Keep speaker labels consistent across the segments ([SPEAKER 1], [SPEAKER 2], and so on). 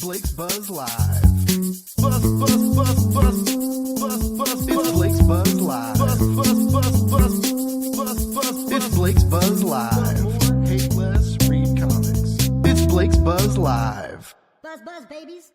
[SPEAKER 1] Blake's Buzz Live. Buzz, buzz, buzz, buzz, buzz, buzz. It's Blake's Buzz Live. Buzz, buzz, buzz, buzz, buzz, buzz. It's Blake's Buzz Live. More, hate less, read comics. It's Blake's Buzz Live.
[SPEAKER 2] Buzz, buzz, babies.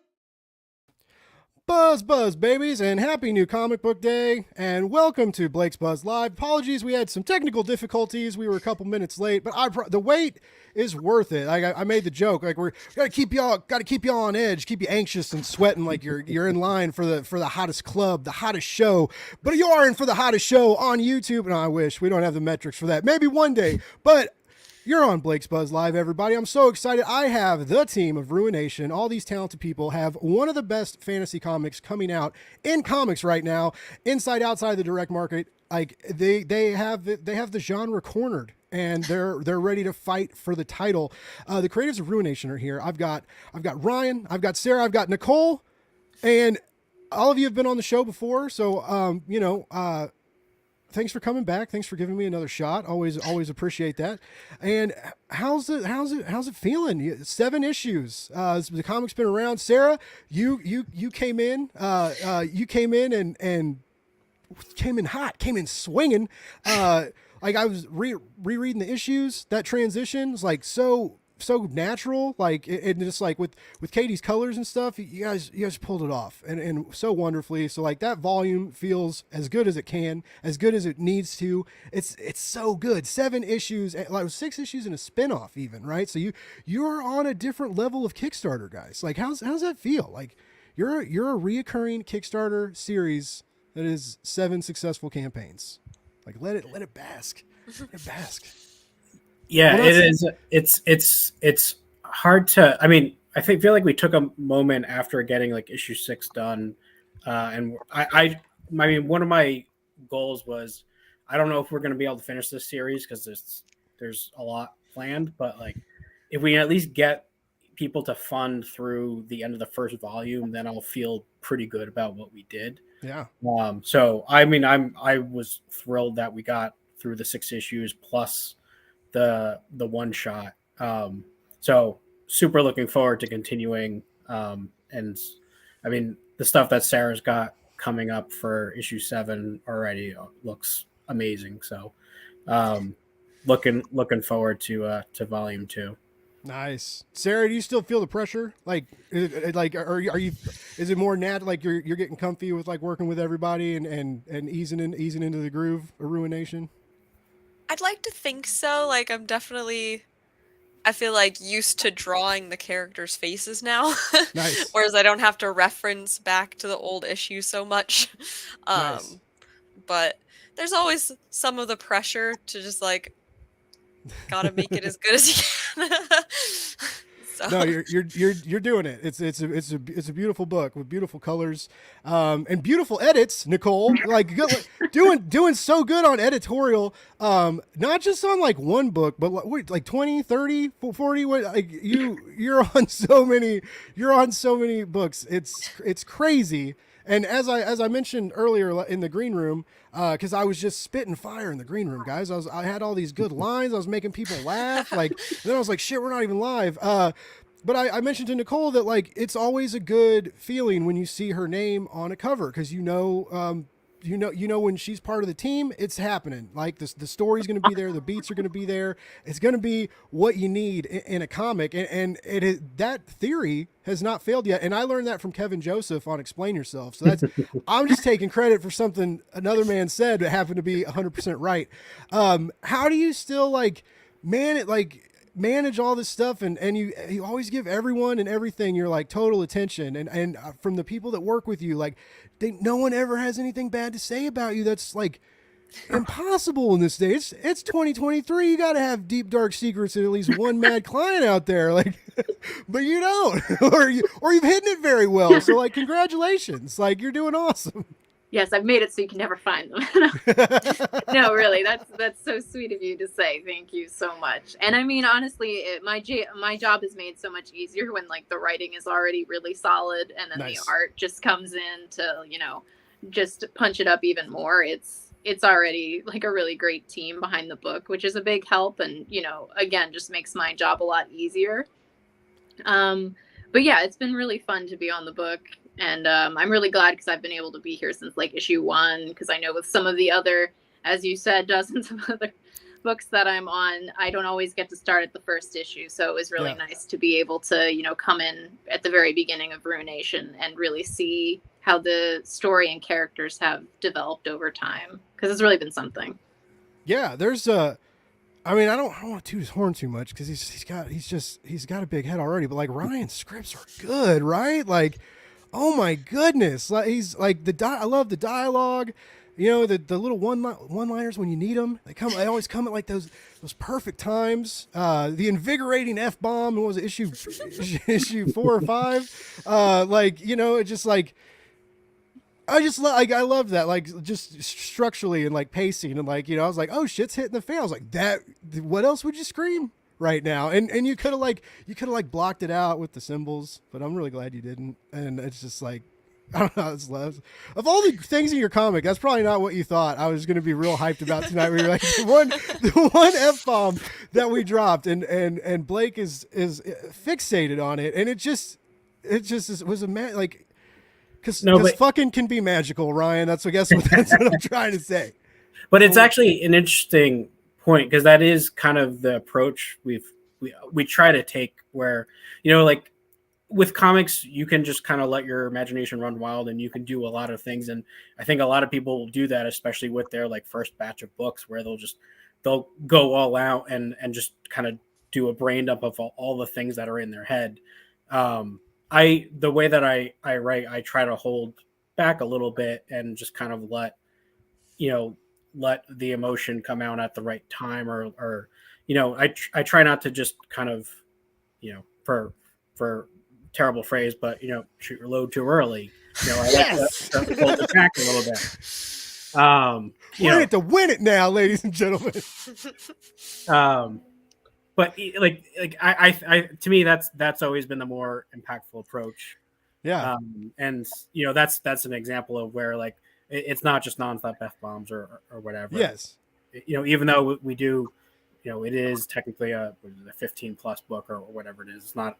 [SPEAKER 3] Buzz, buzz, babies, and happy new comic book day, and welcome to Blake's Buzz Live. Apologies, we had some technical difficulties. We were a couple minutes late, but the wait is worth it. I made the joke, like we're gotta keep y'all on edge, keep you anxious and sweating like you're in line for the hottest club, the hottest show. But you are in for the hottest show on YouTube, and I wish we don't have the metrics for that. Maybe one day, but. You're on Blake's Buzz Live, everybody. I'm so excited. I have the team of Ruination. All these talented people have one of the best fantasy comics coming out in comics right now, inside, outside the direct market. Like they have the genre cornered, and they're ready to fight for the title. The creators of Ruination are here. I've got Ryan, I've got Sarah, I've got Nicole, and all of you have been on the show before. So thanks for coming back. Thanks for giving me another shot. Always appreciate that. And how's it feeling? 7 issues. The comic's been around. Sarah, you came in. You came in and came in hot. Came in swinging. Like I was rereading the issues. That transition was like so natural, like it just like with Kaytee's colors and stuff, you guys pulled it off and so wonderfully. So like that volume feels as good as it can, as good as it needs to. It's so good. 7 issues, like 6 issues and a spinoff even, right? So you're on a different level of Kickstarter, guys. Like how's that feel? Like you're a reoccurring Kickstarter series that is 7 successful campaigns. Like let it bask. Let it bask.
[SPEAKER 4] Yeah, it is. It's hard to. I mean, feel like we took a moment after getting like issue 6 done, and I mean, one of my goals was I don't know if we're going to be able to finish this series because there's a lot planned, but like if we at least get people to fund through the end of the first volume, then I'll feel pretty good about what we did.
[SPEAKER 3] Yeah.
[SPEAKER 4] So I mean, I was thrilled that we got through the 6 issues plus the one shot. So super looking forward to continuing. And I mean, the stuff that Sarah's got coming up for issue 7 already looks amazing. So looking forward to volume 2.
[SPEAKER 3] Nice. Sarah, do you still feel the pressure? Like, are you, is it more nat like you're getting comfy with like working with everybody and easing into the groove of Ruination?
[SPEAKER 5] I'd like to think so. Like, I feel like used to drawing the characters' faces now.
[SPEAKER 3] Nice.
[SPEAKER 5] Whereas I don't have to reference back to the old issue so much.
[SPEAKER 3] Nice.
[SPEAKER 5] But there's always some of the pressure to just like, gotta make it as good as you can. So.
[SPEAKER 3] No, you're doing it. It's a beautiful book with beautiful colors, and beautiful edits. Nicole, like doing so good on editorial, not just on like one book, but like 20, 30, 40. Like you're on so many books. It's crazy. And as I mentioned earlier in the green room, because I was just spitting fire in the green room, guys. I had all these good lines. I was making people laugh. Like, and then I was like, shit, we're not even live. But I mentioned to Nicole that like it's always a good feeling when you see her name on a cover because you know when she's part of the team, it's happening. Like the story's going to be there, the beats are going to be there. It's going to be what you need in a comic, and it is, that theory has not failed yet. And I learned that from Kevin Joseph on Explain Yourself. So that's I'm just taking credit for something another man said that happened to be 100% right. How do you still like manage all this stuff and you always give everyone and everything your like total attention and from the people that work with you, like no one ever has anything bad to say about you. That's like impossible in this day. It's 2023. You got to have deep dark secrets and at least one mad client out there, like, but you don't, or you've hidden it very well. So like, congratulations, like you're doing awesome.
[SPEAKER 6] Yes, I've made it so you can never find them. No, really, that's so sweet of you to say. Thank you so much. And I mean, honestly, my job is made so much easier when like the writing is already really solid, and then
[SPEAKER 3] Nice.
[SPEAKER 6] The art just comes in to just punch it up even more. It's already like a really great team behind the book, which is a big help, and again, just makes my job a lot easier. But yeah, it's been really fun to be on the book, and I'm really glad because I've been able to be here since like issue 1. Because I know with some of the other, as you said, dozens of other books that I'm on, I don't always get to start at the first issue. So it was really nice to be able to, you know, come in at the very beginning of Ruination and really see how the story and characters have developed over time, because it's really been something.
[SPEAKER 3] Yeah, there's I mean, I don't want to toot his horn too much because he's got a big head already. But like Ryan's scripts are good, right? Like, oh my goodness, like he's like I love the dialogue. You know, the little one-liners when you need them. They always come at like those perfect times. The invigorating F-bomb. What was it, issue 4 or 5? Like, you know, it just like. I love that, like just structurally and like pacing and like, you know, I was like, oh, shit's hitting the fan. I was like, that. What else would you scream right now? And you could have like blocked it out with the symbols, but I'm really glad you didn't. And it's just like, I don't know. It's love. Of all the things in your comic, that's probably not what you thought I was going to be real hyped about tonight. We were like the one F-bomb that we dropped, and Blake is fixated on it, and it was like. Because fucking can be magical, Ryan. That's what I'm trying to say.
[SPEAKER 4] But it's actually an interesting point, because that is kind of the approach we try to take, where, you know, like with comics, you can just kind of let your imagination run wild and you can do a lot of things. And I think a lot of people will do that, especially with their like first batch of books, where they'll go all out and just kind of do a brain dump of all the things that are in their head. The way that I write, I try to hold back a little bit and just kind of let the emotion come out at the right time, or you know, I try not to just kind of, you know, for terrible phrase, but, you know, shoot your load too early. You know, I like to hold it back a little bit.
[SPEAKER 3] Win it to win it now, ladies and gentlemen.
[SPEAKER 4] But like I to me, that's always been the more impactful approach.
[SPEAKER 3] Yeah.
[SPEAKER 4] And you know, that's an example of where like it's not just nonstop F-bombs or whatever.
[SPEAKER 3] Yes.
[SPEAKER 4] You know, even though we do, you know, it is technically a 15 plus book or whatever it is. It's not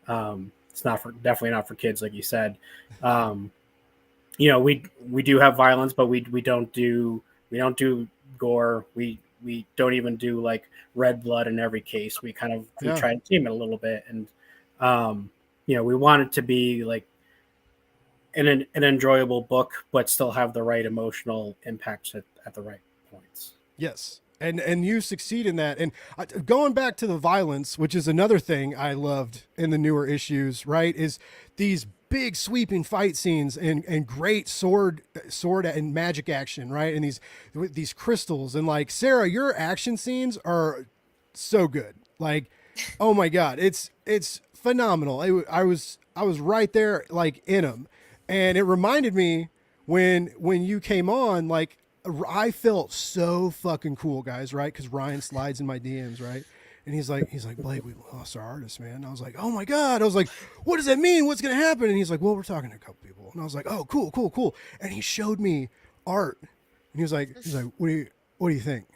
[SPEAKER 4] definitely not for kids, like you said. You know, we do have violence, but we don't do gore. We don't even do like red blood in every case. We kind of try to tame it a little bit, and you know, we want it to be like an enjoyable book, but still have the right emotional impacts at the right points.
[SPEAKER 3] Yes. And you succeed in that. And going back to the violence, which is another thing I loved in the newer issues, right, is these big sweeping fight scenes and great sword and magic action, right? And these crystals, and like, Sarah, your action scenes are so good. Like, oh my God, it's phenomenal. I was right there, like, in them. And it reminded me when you came on, like, I felt so fucking cool, guys, right? Because Ryan slides in my DMs, right? And he's like, Blake, we lost our artist, man. And I was like, oh my God. I was like, what does that mean? What's going to happen? And he's like, well, we're talking to a couple people. And I was like, oh, cool. And he showed me art. And he was like, what do you think?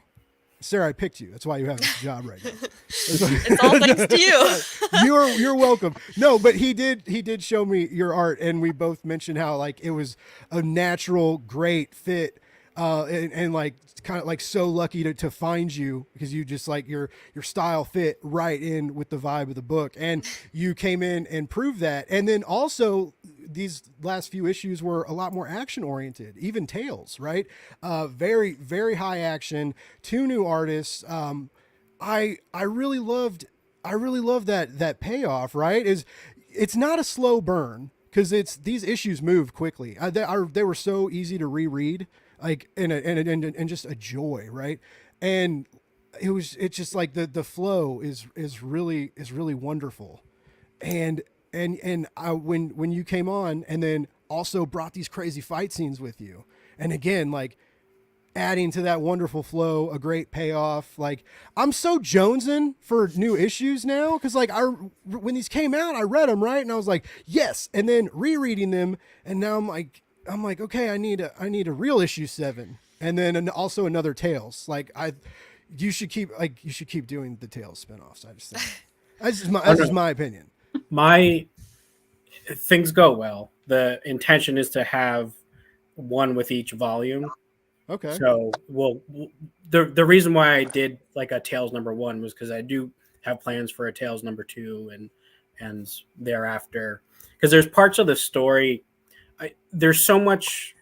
[SPEAKER 3] Sarah, I picked you. That's why you have this job right now.
[SPEAKER 5] It's all thanks to you.
[SPEAKER 3] You're welcome. No, but he did show me your art, and we both mentioned how like it was a natural, great fit. And like kind of like so lucky to find you, because you just like your style fit right in with the vibe of the book, and you came in and proved that. And then also these last few issues were a lot more action oriented, even Tales, right? Very, very high action, 2 new artists. I really loved that payoff, right? It's not a slow burn, because these issues moved quickly. They were so easy to reread, like and just a joy, right? And it's just like the flow is really wonderful. And when you came on, and then also brought these crazy fight scenes with you, and again, like adding to that wonderful flow, a great payoff. Like, I'm so jonesing for new issues now, because like when these came out, I read them, right, and I was like, yes. And then rereading them, and now I'm like, okay, I need a real issue 7, and then also another Tales. Like, you should keep doing the Tales spinoffs. I just think that's just my opinion.
[SPEAKER 4] my things go well. The intention is to have one with each volume.
[SPEAKER 3] Okay.
[SPEAKER 4] So the reason why I did like a Tales #1 was because I do have plans for a Tales #2 and thereafter, because there's parts of the story. There's so much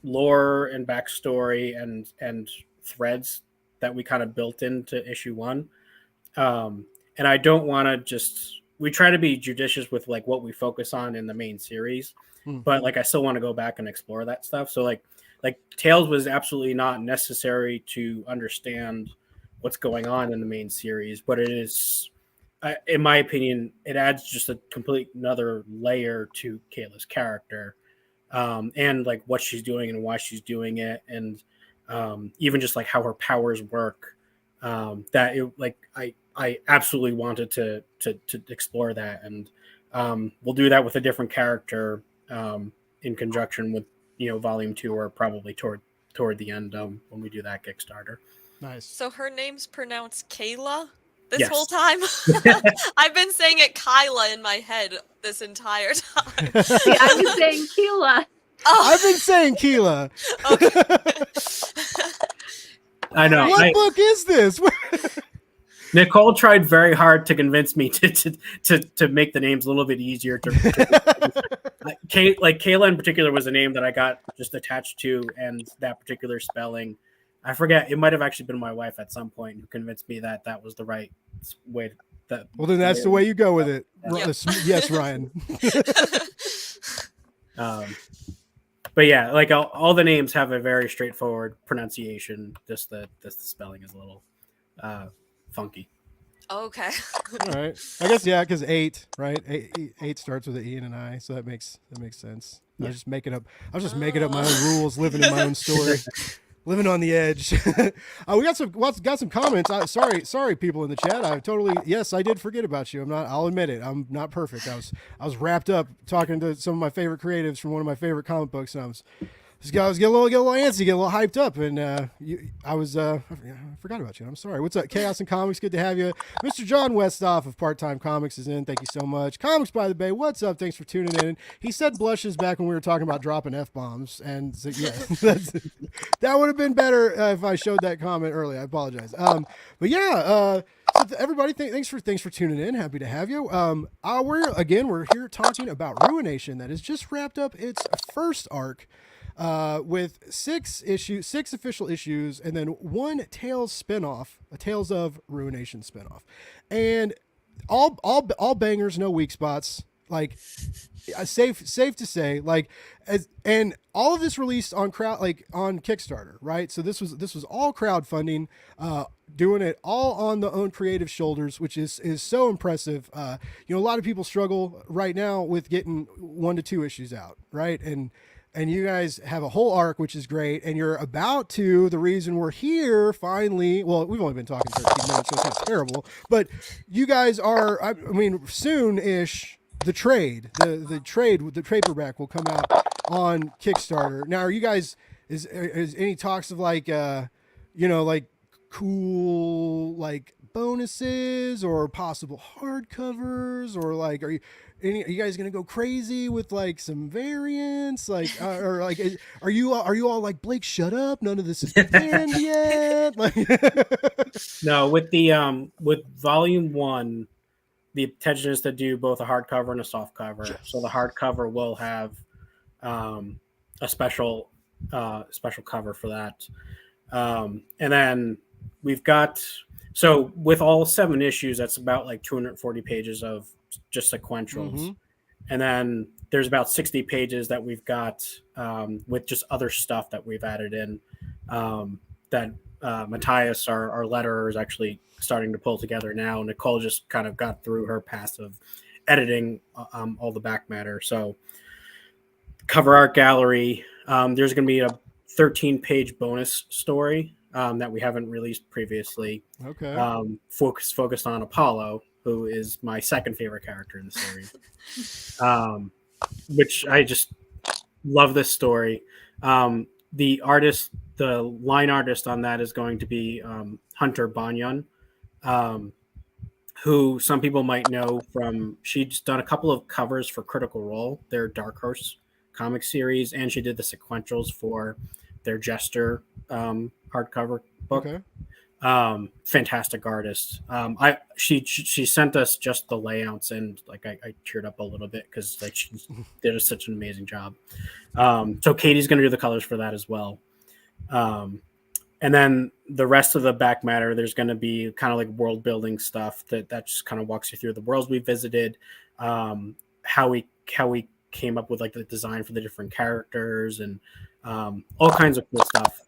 [SPEAKER 4] lore and backstory and threads that we kind of built into issue 1, and I don't want to just. We try to be judicious with like what we focus on in the main series, but like I still want to go back and explore that stuff. So like Tales was absolutely not necessary to understand what's going on in the main series, but it is, in my opinion, it adds just a complete another layer to Kayla's character, and like what she's doing and why she's doing it, and even just like how her powers work. That it like I absolutely wanted to explore that, and we'll do that with a different character in conjunction with volume 2, or probably toward the end when we do that Kickstarter.
[SPEAKER 3] Nice.
[SPEAKER 5] So her name's pronounced Kayla this
[SPEAKER 4] Yes.
[SPEAKER 5] whole time? I've been saying it Kyla in my head this entire time.
[SPEAKER 6] See, I was saying Keela.
[SPEAKER 5] Oh,
[SPEAKER 3] I've been saying Keela.
[SPEAKER 5] okay.
[SPEAKER 4] I know.
[SPEAKER 3] What book is this?
[SPEAKER 4] Nicole tried very hard to convince me to make the names a little bit easier. Kayla in particular was a name that I got just attached to, and that particular spelling, I forget. It might have actually been my wife at some point who convinced me that that was the right way.
[SPEAKER 3] Well, then that's the way you go with it.
[SPEAKER 5] Yep.
[SPEAKER 3] Yes, Ryan.
[SPEAKER 4] But yeah, like all the names have a very straightforward pronunciation. Just the spelling is a little funky.
[SPEAKER 5] Okay.
[SPEAKER 3] All right. I guess because 8, right? 8 starts with an E and an I, so that makes sense. I was just making up my own rules, living in my own story. Living on the edge. We got some comments. Sorry, people in the chat. I did forget about you. I'll admit it. I'm not perfect. I was wrapped up talking to some of my favorite creatives from one of my favorite comic books, and I was getting a little antsy, get a little hyped up, and I forgot about you. I'm sorry. What's up, Chaos and Comics? Good to have you. Mr. John Westoff of Part Time Comics is in. Thank you so much. Comics by the Bay. What's up? Thanks for tuning in. He said blushes back when we were talking about dropping F-bombs, and so, yeah, that would have been better if I showed that comment early. I apologize. But yeah. So everybody, thanks for tuning in. Happy to have you. We're here talking about Ruination that has just wrapped up its first arc. With 6 official issues, and then 1 Tales spinoff, a Tales of Ruination spinoff, and all bangers, no weak spots. Like safe to say, like and all of this released on Kickstarter, right? So this was all crowdfunding, doing it all on the own creative shoulders, which is so impressive. A lot of people struggle right now with getting 1 to 2 issues out, right? And you guys have a whole arc, which is great. And you're about to, the reason we're here finally, well, we've only been talking 13 minutes, so it's not terrible, but you guys are, I mean, soon-ish, the trade with the paperback will come out on Kickstarter. Now, are you guys, is any talks of like cool, like bonuses or possible hardcovers, or like, are you guys gonna go crazy with like some variants, like or like are you all like, Blake, shut up, none of this is planned yet? Like
[SPEAKER 4] No, with volume 1, the intention is to do both a hardcover and a soft cover. Yes. So the hardcover will have a special cover for that, and then we've got, so with all 7 issues, that's about like 240 pages of just sequentials. Mm-hmm. And then there's about 60 pages that we've got with just other stuff that we've added in, that Matthias, our letterer, is actually starting to pull together now. Nicole just kind of got through her passive editing all the back matter. So cover art gallery, there's going to be a 13-page bonus story that we haven't released previously.
[SPEAKER 3] Okay.
[SPEAKER 4] Focused on Apollo, who is my second favorite character in the series, which I just love this story. The line artist on that is going to be Hunter Banyan, who some people might know from, she's done a couple of covers for Critical Role, their Dark Horse comic series, and she did the sequentials for their Jester hardcover book.
[SPEAKER 3] Okay.
[SPEAKER 4] Fantastic artist. She sent us just the layouts, and like I teared up a little bit because like she did such an amazing job. So Katie's going to do the colors for that as well. And then the rest of the back matter, there's going to be kind of like world building stuff that just kind of walks you through the worlds we visited, how we came up with like the design for the different characters, and all kinds of cool stuff.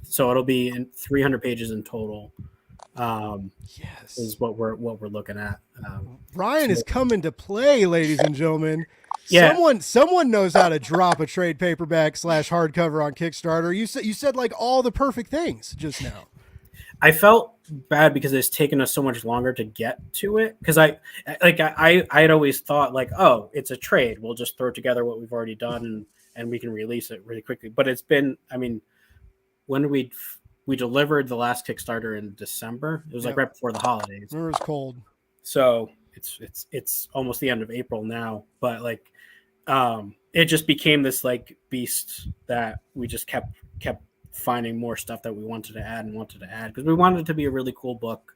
[SPEAKER 4] So it'll be in 300 pages in total.
[SPEAKER 3] Yes,
[SPEAKER 4] is what we're looking at.
[SPEAKER 3] Ryan is coming to play, ladies and gentlemen.
[SPEAKER 4] Yeah.
[SPEAKER 3] Someone knows how to drop a trade paperback / hardcover on Kickstarter. You said like all the perfect things just now.
[SPEAKER 4] I felt bad because it's taken us so much longer to get to it, because I had always thought like, oh, it's a trade, we'll just throw together what we've already done and we can release it really quickly. But it's been, I mean, when we delivered the last Kickstarter in December, it was like right before the holidays.
[SPEAKER 3] It was cold,
[SPEAKER 4] so it's almost the end of April now, but like it just became this like beast that we just kept finding more stuff that we wanted to add because we wanted it to be a really cool book.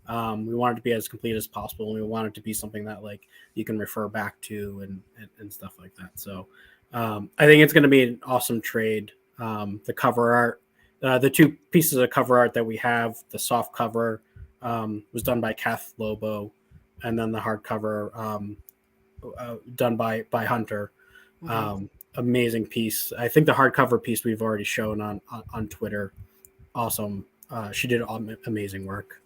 [SPEAKER 4] We wanted it to be as complete as possible, and we wanted it to be something that like you can refer back to and stuff like that. So I think it's going to be an awesome trade. The cover art, the two pieces of cover art that we have, the soft cover was done by Kath Lobo, and then the hardcover done by Hunter. Mm-hmm. Amazing piece. I think the hardcover piece we've already shown on Twitter. Awesome. She did amazing work.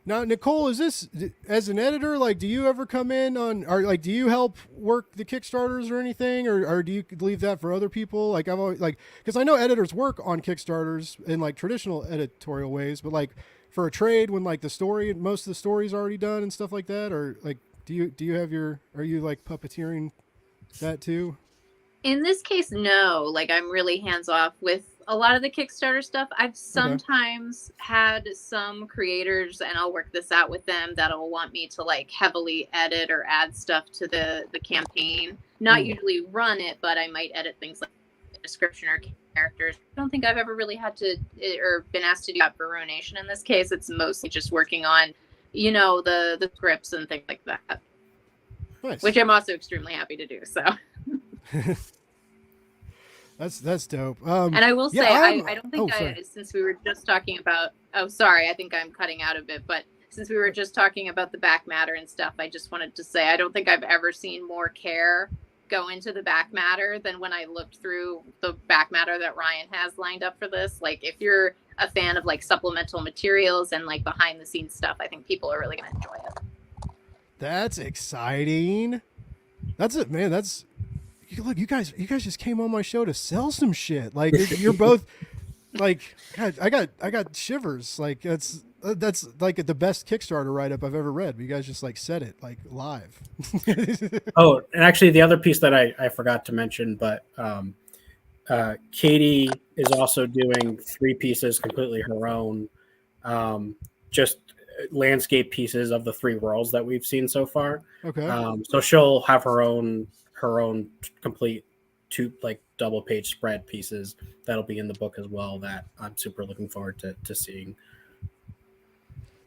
[SPEAKER 3] Now, Nicole, is this as an editor? Like, do you ever come in on, or like, do you help work the Kickstarters or anything, or do you leave that for other people? Like, I've always because I know editors work on Kickstarters in like traditional editorial ways, but like for a trade when like most of the story's already done and stuff like that, or like, do you have are you like puppeteering that too?
[SPEAKER 6] In this case, no. Like, I'm really hands off with a lot of the Kickstarter stuff. I've sometimes had some creators, and I'll work this out with them, that'll want me to like heavily edit or add stuff to the campaign. Not usually run it, but I might edit things like the description or characters. I don't think I've ever really had to or been asked to do that for Ruination. In this case, it's mostly just working on, the scripts and things like that. Nice. Which I'm also extremely happy to do. So.
[SPEAKER 3] That's dope.
[SPEAKER 6] And I will say, I don't think since we were just talking about, I think I'm cutting out a bit, but since we were just talking about the back matter and stuff, I just wanted to say, I don't think I've ever seen more care go into the back matter than when I looked through the back matter that Ryan has lined up for this. Like, if you're a fan of like supplemental materials and like behind the scenes stuff, I think people are really going to enjoy it.
[SPEAKER 3] That's exciting. That's it, man. Look, you guys just came on my show to sell some shit. Like, you're both like, God, I got shivers. Like, that's like the best Kickstarter write-up I've ever read. You guys just like said it like live.
[SPEAKER 4] Oh, and actually the other piece that I forgot to mention, but Katie is also doing 3 pieces completely her own, just landscape pieces of the 3 worlds that we've seen so far.
[SPEAKER 3] Okay.
[SPEAKER 4] So she'll have her own complete 2 like double page spread pieces that'll be in the book as well, that I'm super looking forward to seeing.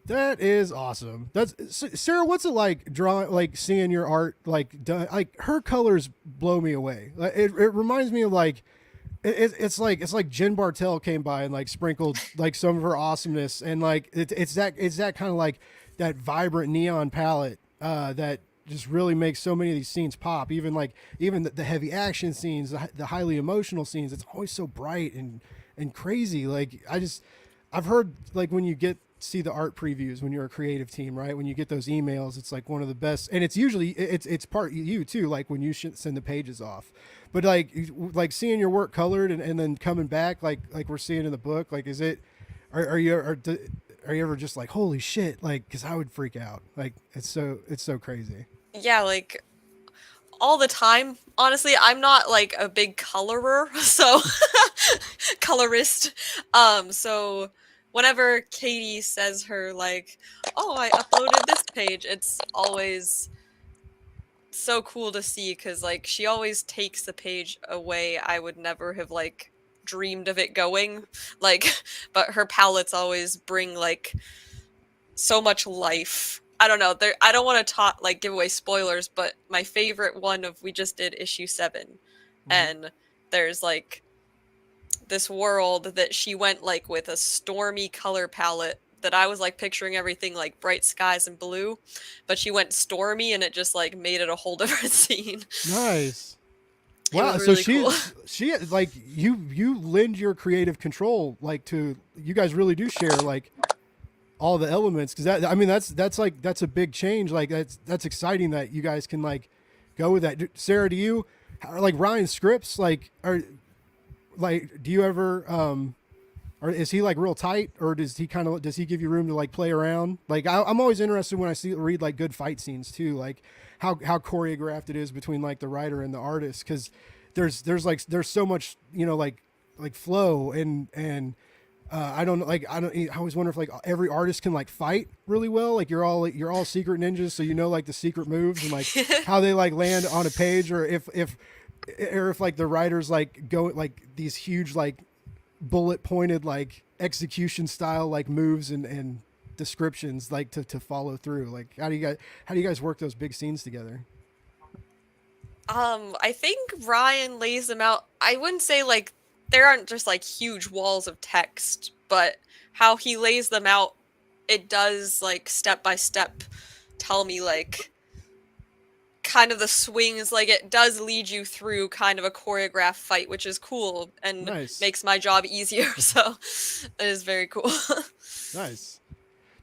[SPEAKER 3] That is awesome. That's Sarah. What's it like drawing, like seeing your art, like done? Like, her colors blow me away. It reminds me of like, it's like Jen Bartel came by and like sprinkled like some of her awesomeness, and like it's that kind of like that vibrant neon palette that just really makes so many of these scenes pop. Even the heavy action scenes, the highly emotional scenes. It's always so bright and crazy. Like, I've heard like when you see the art previews when you're a creative team, right? When you get those emails, it's like one of the best, and it's usually it's part you too. Like when you send the pages off, but like seeing your work colored and then coming back like we're seeing in the book. Like, is it? Are you ever just like, holy shit? Like, because I would freak out. Like, it's so crazy.
[SPEAKER 5] Yeah, like all the time. Honestly, I'm not like a big colorer, so colorist. So whenever Kaytee says her like, "Oh, I uploaded this page," it's always so cool to see because like she always takes the page away I would never have like dreamed of it going, like, but her palettes always bring like so much life. I don't know. I don't want to talk like give away spoilers, but my favorite one of we just did issue 7, and there's like this world that she went like with a stormy color palette that I was like picturing everything like bright skies and blue, but she went stormy and it just like made it a whole different scene.
[SPEAKER 3] Nice.
[SPEAKER 5] It
[SPEAKER 3] Wow.
[SPEAKER 5] was
[SPEAKER 3] So
[SPEAKER 5] really cool.
[SPEAKER 3] she like you lend your creative control like to you guys really do share like all the elements because that I mean that's a big change. Like that's exciting that you guys can like go with that. Sarah, do you like Ryan's scripts like are like do you ever or is he like real tight, or does he give you room to like play around? Like I'm always interested when I read like good fight scenes too, like how choreographed it is between like the writer and the artist, because there's so much like flow and I always wonder if like every artist can like fight really well. Like you're all secret ninjas, so like the secret moves and like how they like land on a page, or if like the writers like go like these huge like bullet pointed like execution style like moves and descriptions like to follow through. Like how do you guys work those big scenes together?
[SPEAKER 5] I think Ryan lays them out. I wouldn't say like there aren't just like huge walls of text, but how he lays them out, it does like step by step tell me like kind of the swings, like it does lead you through kind of a choreographed fight, which is cool and makes my job easier. So it is very cool.
[SPEAKER 3] Nice.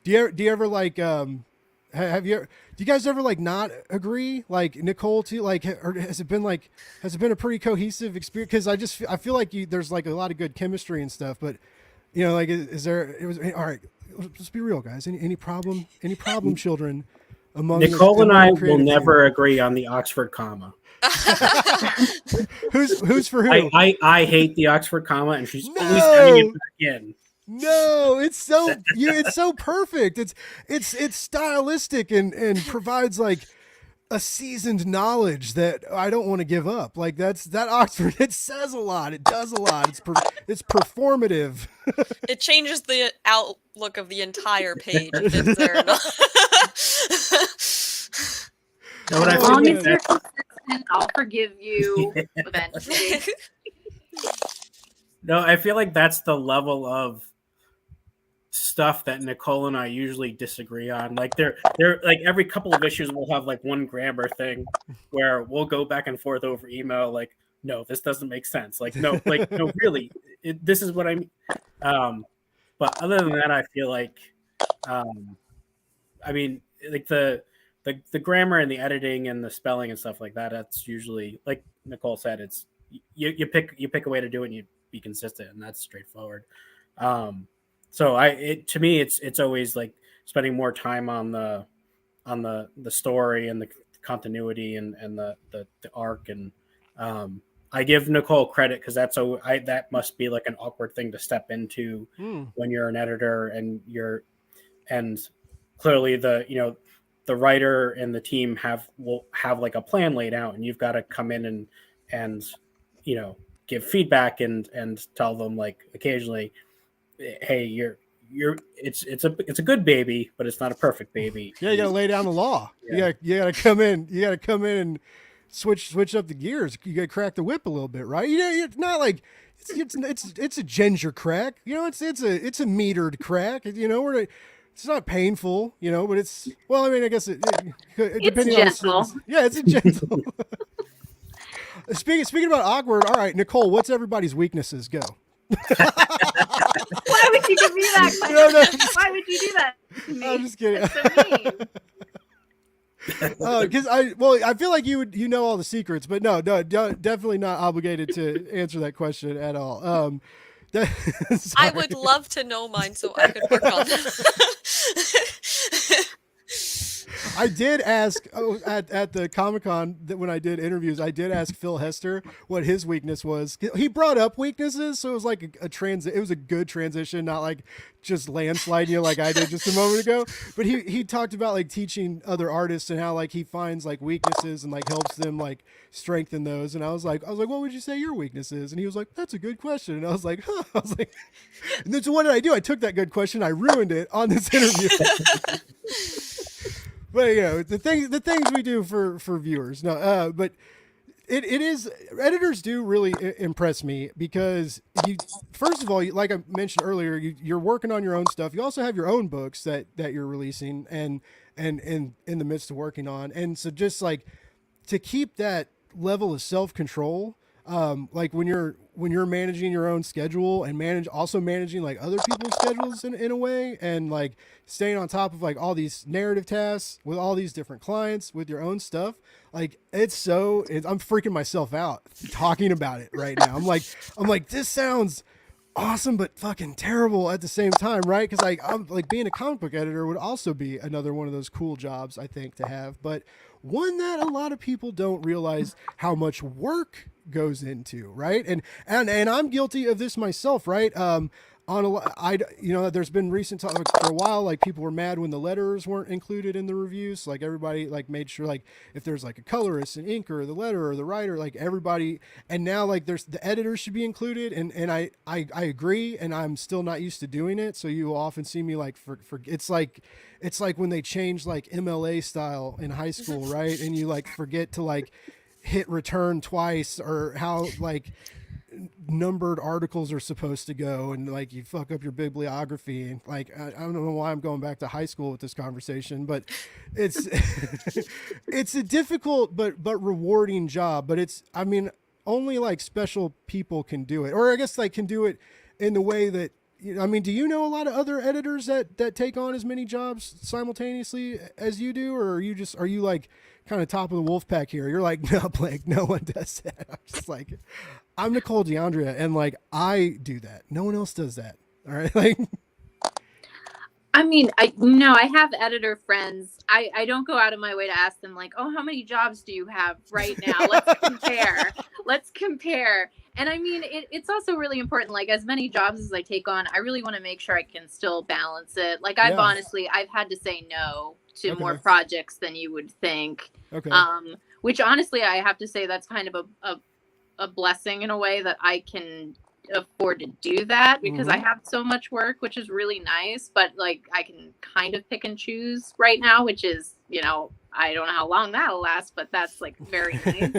[SPEAKER 3] Do you ever like do you guys ever like not agree, like Nicole too, like, or has it been a pretty cohesive experience? Because I feel like there's like a lot of good chemistry and stuff, but like is there all right, let's be real guys, any problem children among
[SPEAKER 4] Nicole and I will never
[SPEAKER 3] team?
[SPEAKER 4] agree on the Oxford comma.
[SPEAKER 3] Who's for who?
[SPEAKER 4] I hate the Oxford comma, and she's always adding it back in.
[SPEAKER 3] No, it's so perfect. It's stylistic and provides like a seasoned knowledge that I don't want to give up. Like that Oxford, it says a lot. It does a lot. It's performative.
[SPEAKER 5] It changes the outlook of the entire page if it's there or not.
[SPEAKER 6] As long as you're consistent, I'll forgive you eventually.
[SPEAKER 4] No, I feel like that's the level of stuff that Nicole and I usually disagree on. Like they're like every couple of issues we'll have like one grammar thing where we'll go back and forth over email. Like, no, this doesn't make sense. Like, no, really, this is what I mean. But other than that, I feel like, I mean, like the grammar and the editing and the spelling and stuff like that. That's usually, like Nicole said, it's you pick a way to do it and you be consistent, and that's straightforward. So to me, it's always like spending more time on the story and the continuity and the arc. And I give Nicole credit because that must be like an awkward thing to step into when you're an editor and clearly the writer and the team will have like a plan laid out, and you've got to come in and give feedback and tell them like occasionally, hey, it's a good baby, but it's not a perfect baby.
[SPEAKER 3] Yeah, you gotta lay down the law. Yeah. You gotta come in and switch up the gears. You gotta crack the whip a little bit, right? It's not like it's a ginger crack. It's a metered crack. It's not painful, but it's I mean, I guess it depending on
[SPEAKER 6] gentle.
[SPEAKER 3] It's a gentle. Speaking about awkward, all right, Nicole, what's everybody's weaknesses? Go.
[SPEAKER 6] Why would you give me that question?
[SPEAKER 3] No.
[SPEAKER 6] Why would you do that to me?
[SPEAKER 3] I'm just kidding.
[SPEAKER 6] That's so mean.
[SPEAKER 3] Because I feel like you know all the secrets, but no, definitely not obligated to answer that question at all.
[SPEAKER 5] I would love to know mine so I could work on them.
[SPEAKER 3] I did ask at the Comic-Con that when I did interviews, I did ask Phil Hester what his weakness was. He brought up weaknesses, so it was like it was a good transition, not like just landsliding you like I did just a moment ago. But he talked about like teaching other artists and how like he finds like weaknesses and like helps them like strengthen those. And I was like, what would you say your weakness is? And he was like, that's a good question. And I was like, huh. I was like, and then so what did I do? I took that good question, I ruined it on this interview. But you know, the things we do for viewers. No, but it is, editors do really impress me because first of all, like I mentioned earlier, you're working on your own stuff. You also have your own books that you're releasing and in the midst of working on. And so just like to keep that level of self-control, like when you're managing your own schedule and managing like other people's schedules in a way, and like staying on top of like all these narrative tasks with all these different clients with your own stuff, like I'm freaking myself out talking about it right now. I'm like this sounds awesome but fucking terrible at the same time, right? Because like I'm like being a comic book editor would also be another one of those cool jobs I think to have, but one that a lot of people don't realize how much work goes into, right? And I'm guilty of this myself, right? There's been recent talk for a while, like people were mad when the letters weren't included in the reviews. Like everybody like made sure like if there's like a colorist, an inker, the letter or the writer, like everybody, and now like there's the editors should be included. And I agree, and I'm still not used to doing it. So you will often see me like for it's like when they change like MLA style in high school, right? And you like forget to like hit return twice, or how like numbered articles are supposed to go, and like you fuck up your bibliography. And like I don't know why I'm going back to high school with this conversation, but it's it's a difficult but rewarding job. But it's, I mean, only like special people can do it, or I guess like can do it in the way that, I mean, do you know a lot of other editors that take on as many jobs simultaneously as you do, or are you like kind of top of the wolf pack here? You're like, no, Blake, no one does that. I'm just like, I'm Nicole D'Andria, and like I do that. No one else does that. All right, like.
[SPEAKER 6] I mean, I have editor friends. I don't go out of my way to ask them like, oh, how many jobs do you have right now? Let's compare. And I mean, it's also really important, like as many jobs as I take on, I really want to make sure I can still balance it. Like I've had to say no to more projects than you would think. Okay. Which honestly, I have to say that's kind of a blessing in a way, that I can afford to do that because I have so much work, which is really nice. But like I can kind of pick and choose right now, which is, I don't know how long that'll last, but that's like very nice.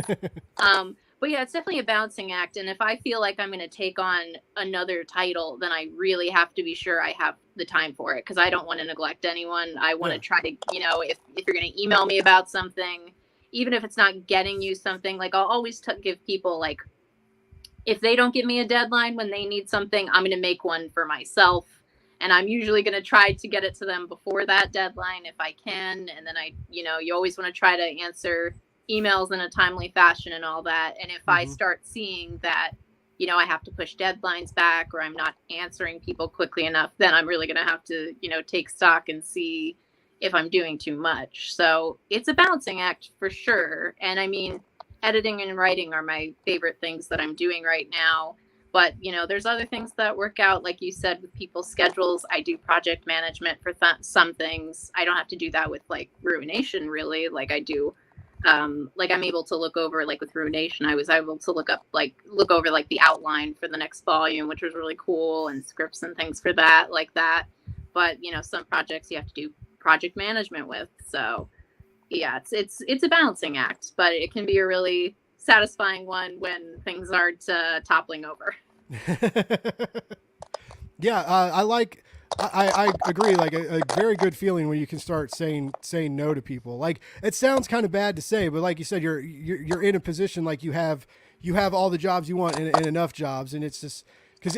[SPEAKER 6] But yeah, it's definitely a balancing act. And if I feel like I'm going to take on another title, then I really have to be sure I have the time for it, because I don't want to neglect anyone. I want to try to, if you're going to email me about something, even if it's not getting you something, like I'll always give people like, if they don't give me a deadline when they need something, I'm going to make one for myself. And I'm usually going to try to get it to them before that deadline if I can. And then you always want to try to answer emails in a timely fashion and all that. And if I start seeing that, I have to push deadlines back, or I'm not answering people quickly enough, then I'm really going to have to, take stock and see if I'm doing too much. So it's a balancing act for sure. And I mean, editing and writing are my favorite things that I'm doing right now. But, there's other things that work out, like you said, with people's schedules. I do project management for some things. I don't have to do that with like Ruination, really. Like I do, like I'm able to look over, like with Ruination, I was able to look over like the outline for the next volume, which was really cool, and scripts and things for that, like that. But, some projects you have to do project management with. So yeah, it's a balancing act, but it can be a really satisfying one when things aren't toppling over.
[SPEAKER 3] Yeah, I agree. Like a very good feeling when you can start saying no to people. Like it sounds kind of bad to say, but like you said, you're in a position like you have all the jobs you want and enough jobs, and it's just because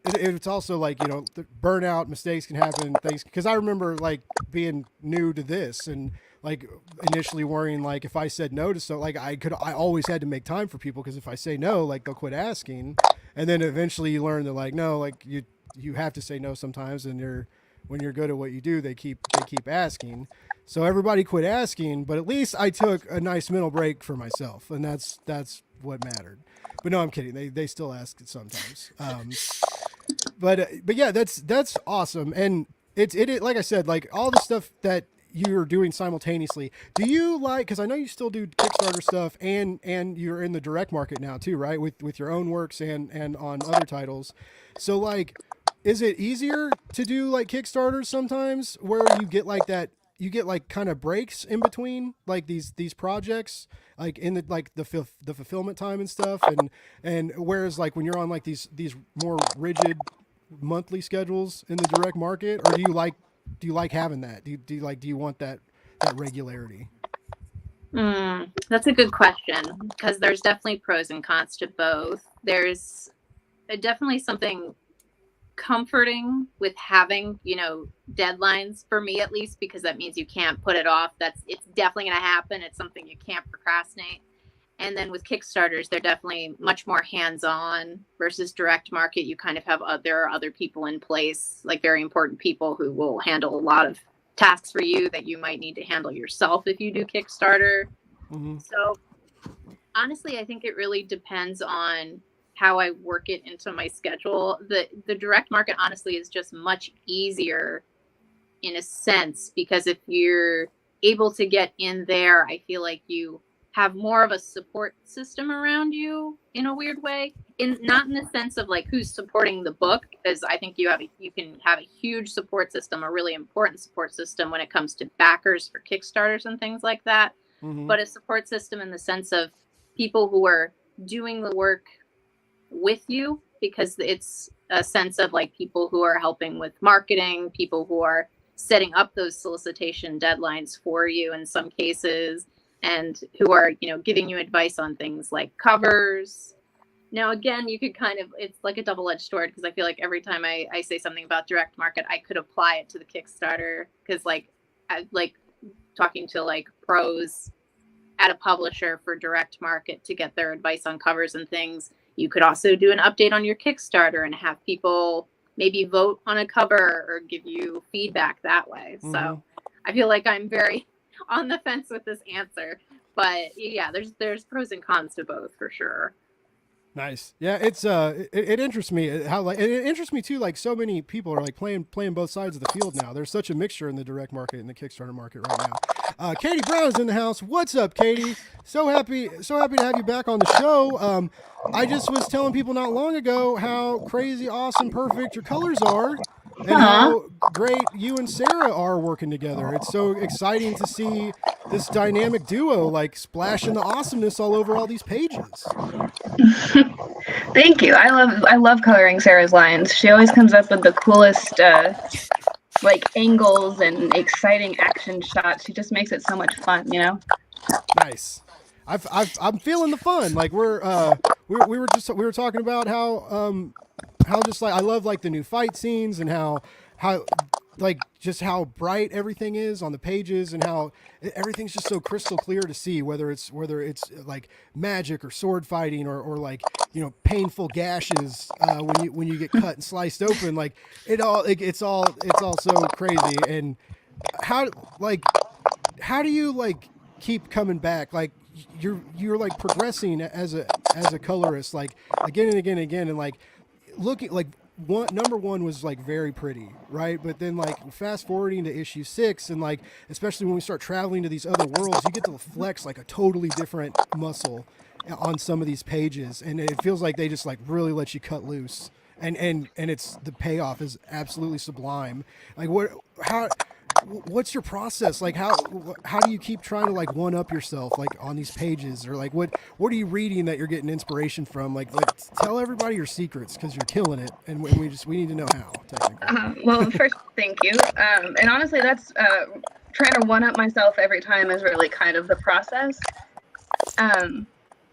[SPEAKER 3] it's also like the burnout, mistakes can happen, things. Because I remember like being new to this and like initially worrying like if I said no to so like I always had to make time for people, because if I say no, like they'll quit asking, and then eventually you learn that like no, like you have to say no sometimes, and when you're good at what you do, they keep asking. So everybody quit asking, but at least I took a nice mental break for myself, and that's what mattered. But no, I'm kidding. They still ask it sometimes. But yeah, that's awesome. And it like I said, like all the stuff that you're doing simultaneously. Do you like, because I know you still do Kickstarter stuff and you're in the direct market now too, right? With your own works and on other titles. So like, is it easier to do like Kickstarters sometimes where you get like that, you get like kind of breaks in between like these projects, like in the like the fulfillment time and stuff, and whereas like when you're on like these more rigid monthly schedules in the direct market, or do you like having that? Do you want that regularity?
[SPEAKER 6] That's a good question, because there's definitely pros and cons to both. There's definitely something comforting with having, deadlines, for me at least, because that means you can't put it off. It's definitely going to happen. It's something you can't procrastinate. And then with Kickstarters, they're definitely much more hands-on versus direct market. You kind of have there are other people in place, like very important people who will handle a lot of tasks for you that you might need to handle yourself if you do Kickstarter.
[SPEAKER 3] Mm-hmm.
[SPEAKER 6] So honestly, I think it really depends on how I work it into my schedule. The direct market honestly is just much easier in a sense, because if you're able to get in there, I feel like you have more of a support system around you in a weird way, not in the sense of like who's supporting the book, because I think you can have a huge support system, a really important support system when it comes to backers for Kickstarters and things like that.
[SPEAKER 3] Mm-hmm.
[SPEAKER 6] But a support system in the sense of people who are doing the work with you, because it's a sense of like people who are helping with marketing, people who are setting up those solicitation deadlines for you in some cases, and who are, giving you advice on things like covers. Now, again, you could it's like a double-edged sword, because I feel like every time I say something about direct market, I could apply it to the Kickstarter, because I like talking to like pros at a publisher for direct market to get their advice on covers and things. You could also do an update on your Kickstarter and have people maybe vote on a cover or give you feedback that way.
[SPEAKER 3] Mm-hmm.
[SPEAKER 6] So I feel like I'm very on the fence with this answer, but yeah, there's pros and cons to both for sure.
[SPEAKER 3] Nice. Yeah, it's it interests me how like it interests me too. Like so many people are like playing both sides of the field now. There's such a mixture in the direct market and the Kickstarter market right now. Kaytee Brown is in the house. What's up, Kaytee? So happy to have you back on the show. I just was telling people not long ago how crazy, awesome, perfect your colors are, and how great you and Sarah are working together. It's so exciting to see this dynamic duo like splashing the awesomeness all over all these pages.
[SPEAKER 2] Thank you. I love coloring Sarah's lines. She always comes up with the coolest like angles and exciting action shots. She just makes it so much fun,
[SPEAKER 3] Nice. I'm feeling the fun. Like we were talking about how just like I love like the new fight scenes and how like just how bright everything is on the pages, and how everything's just so crystal clear to see, whether it's like magic or sword fighting or like painful gashes when you get cut and sliced open. Like it's all so crazy. And how do you like keep coming back? Like you're like progressing as a colorist, like again and again and again, and like looking like number one was like very pretty, right? But then like fast forwarding to issue 6, and like especially when we start traveling to these other worlds, you get to flex like a totally different muscle on some of these pages, and it feels like they just like really let you cut loose, and it's the payoff is absolutely sublime. Like what's your process? Like how do you keep trying to like one up yourself like on these pages, or like what are you reading that you're getting inspiration from? Like tell everybody your secrets, because you're killing it, and we need to know how technically.
[SPEAKER 2] Well, first, thank you. And honestly, that's trying to one up myself every time is really kind of the process. I'm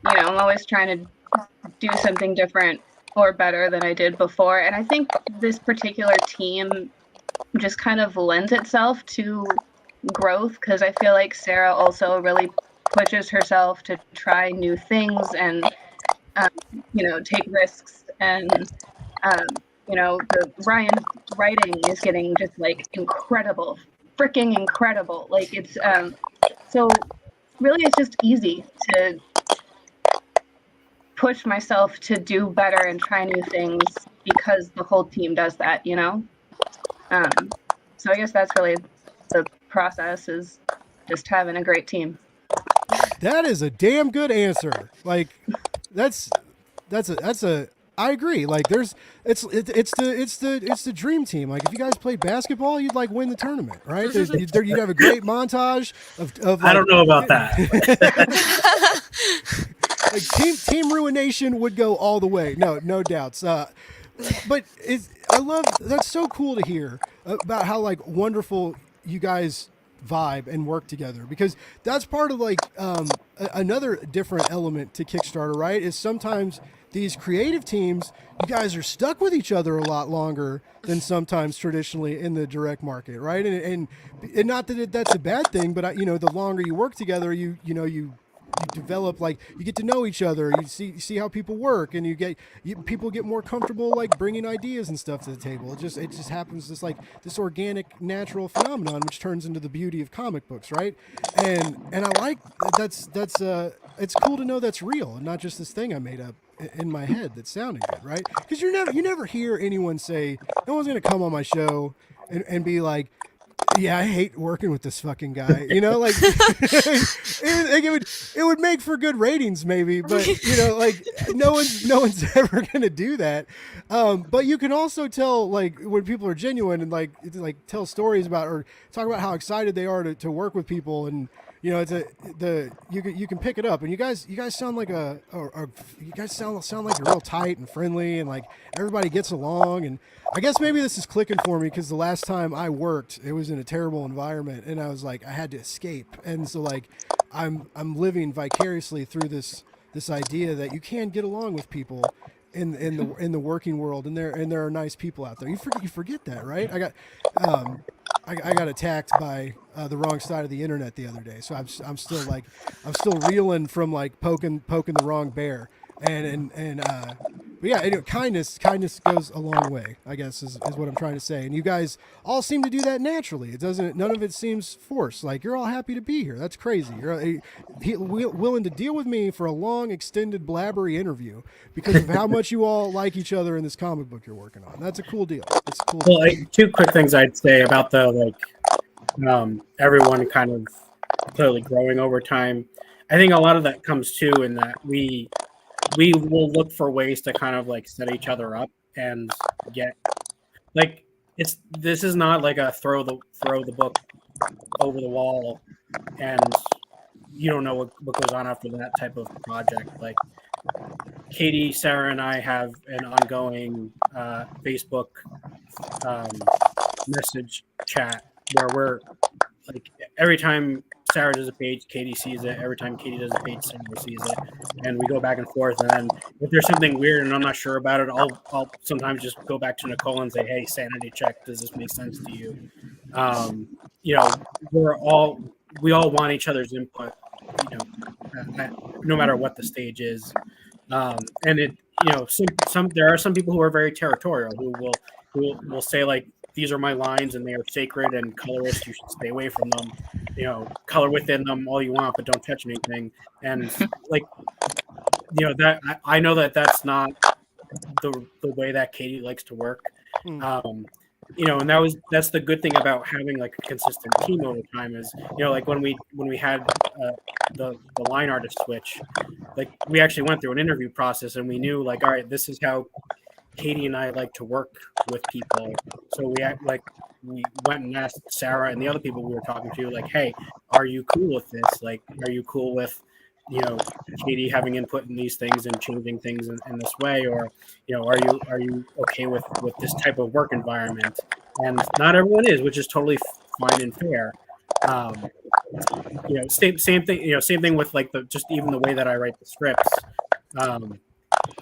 [SPEAKER 2] always trying to do something different or better than I did before, and I think this particular team just kind of lends itself to growth, because I feel like Sarah also really pushes herself to try new things and take risks, and the Ryan's writing is getting just like incredible freaking incredible. Like it's so really it's just easy to push myself to do better and try new things because the whole team does that, you know? So I guess that's really the process, is just having a great team.
[SPEAKER 3] That is a damn good answer. Like that's a I agree. Like it's the dream team. Like if you guys played basketball, you'd like win the tournament, right? You'd have a great montage of like,
[SPEAKER 4] I don't know about that.
[SPEAKER 3] Like team Ruination would go all the way. No doubts. But I love, that's so cool to hear about how like wonderful you guys vibe and work together, because that's part of like another different element to Kickstarter, right? Is sometimes these creative teams, you guys are stuck with each other a lot longer than sometimes traditionally in the direct market, right? And not that that's a bad thing, but the longer you work together, you develop, like you get to know each other, you see how people work, and people get more comfortable like bringing ideas and stuff to the table. It just happens, this organic, natural phenomenon, which turns into the beauty of comic books, right? And I like that's it's cool to know that's real and not just this thing I made up in my head that sounded good, right? Because you never hear anyone say, no one's gonna come on my show and be like, yeah, I hate working with this fucking guy. Like it would make for good ratings maybe, but like no one's ever gonna do that. But you can also tell like when people are genuine and like tell stories about or talk about how excited they are to work with people, and you can pick it up, and you guys sound like you guys sound like you're real tight and friendly, and like everybody gets along. And I guess maybe this is clicking for me because the last time I worked, it was in a terrible environment, and I was like, I had to escape, and so like I'm living vicariously through this idea that you can get along with people in the working world, and there are nice people out there. You forget that, right? I got attacked by the wrong side of the internet the other day, so I'm still reeling from like poking the wrong bear, but yeah, anyway, kindness goes a long way, I guess is what I'm trying to say. And you guys all seem to do that naturally. None of it seems forced. Like you're all happy to be here. That's crazy. You're willing to deal with me for a long, extended, blabbery interview because of how much you all like each other in this comic book you're working on. That's a cool deal. It's a cool.
[SPEAKER 4] Well, like, two quick things I'd say about the everyone kind of clearly growing over time. I think a lot of that comes too in that we will look for ways to kind of like set each other up and get like this is not like a throw the book over the wall and you don't know what goes on after that type of project. Like Kaytee, Sarah, and I have an ongoing Facebook message chat where we're like every time Sarah does a page, Kaytee sees it. Every time Kaytee does a page, Sarah sees it, and we go back and forth. And then if there's something weird and I'm not sure about it, I'll sometimes just go back to Nicole and say, "Hey, sanity check. Does this make sense to you?" We all want each other's input, no matter what the stage is. And it, there are some people who are very territorial who will say like, these are my lines and they are sacred and colorists, you should stay away from them. Color within them all you want, but don't touch anything. And like, that I know that that's not the way that Kaytee likes to work. And that's the good thing about having like a consistent team over time is, like when we had the line artist switch, like we actually went through an interview process and we knew like, all right, this is how Kaytee and I like to work with people. So we went and asked Sarah and the other people we were talking to, like, hey, are you cool with this? Like, are you cool with, Kaytee having input in these things and changing things in this way? Or, are you okay with this type of work environment? And not everyone is, which is totally fine and fair. Same thing, same thing with like just even the way that I write the scripts.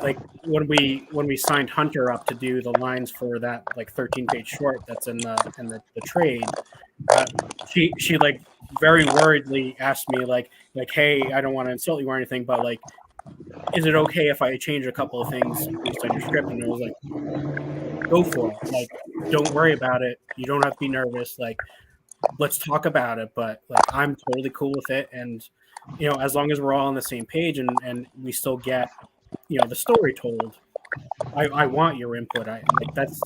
[SPEAKER 4] Like when we signed Hunter up to do the lines for that like 13-page short that's in the trade, she like very worriedly asked me like, hey, I don't want to insult you or anything, but like, is it okay if I change a couple of things based on your script? And I was like, go for it. Like, don't worry about it. You don't have to be nervous. Like, let's talk about it. But like, I'm totally cool with it. And, as long as we're all on the same page and we still get, the story told, I want your input. That's,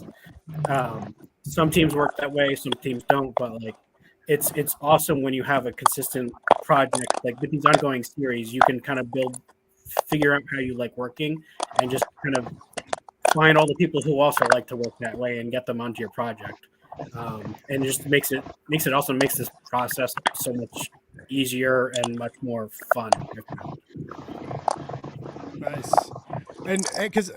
[SPEAKER 4] some teams work that way, some teams don't, but like, it's awesome when you have a consistent project, like with these ongoing series, you can kind of figure out how you like working and just kind of find all the people who also like to work that way and get them onto your project. And just makes it this process so much easier and much more fun.
[SPEAKER 3] Nice. And because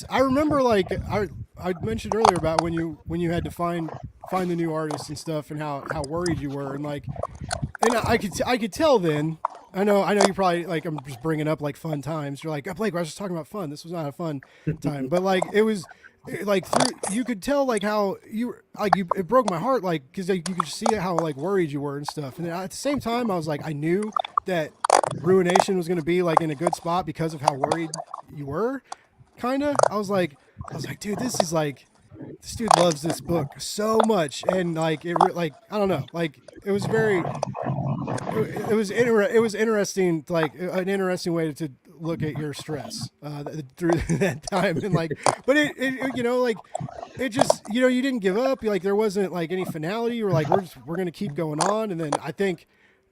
[SPEAKER 3] I remember, like, I mentioned earlier about when you had to find the new artists and stuff, and how worried you were, and like, and I could tell then. I know you probably, like, I'm just bringing up like fun times. You're like, oh, Blake, I was just talking about fun. This was not a fun time, but like it was, like, you could tell like how it broke my heart, like, because you could see how like worried you were and stuff. And at the same time, I was like, I knew that Ruination was going to be like in a good spot because of how worried you were. Kind of, I was like, dude, this dude loves this book so much, and like like, I don't know, like it was interesting, like an interesting way to look at your stress through that time, and like, but it like it just, you didn't give up. Like, there wasn't like any finality. You were like, we're gonna keep going on, and then I think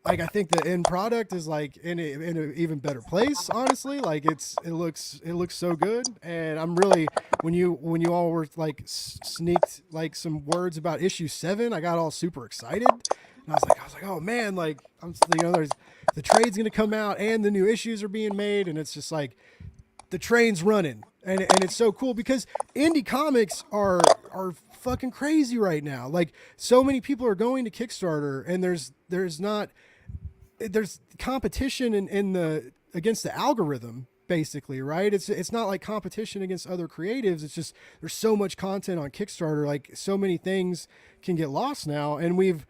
[SPEAKER 3] the end product is like in an even better place, honestly. Like, it looks so good, and I'm really, when you all were like sneaked like some words about issue 7, I got all super excited, and I was like, oh man, like, there's the trade's gonna come out and the new issues are being made, and it's just like the train's running, and it's so cool because indie comics are fucking crazy right now. Like, so many people are going to Kickstarter, and there's competition against the algorithm, basically, right? It's not like competition against other creatives. It's just there's so much content on Kickstarter, like so many things can get lost now, and we've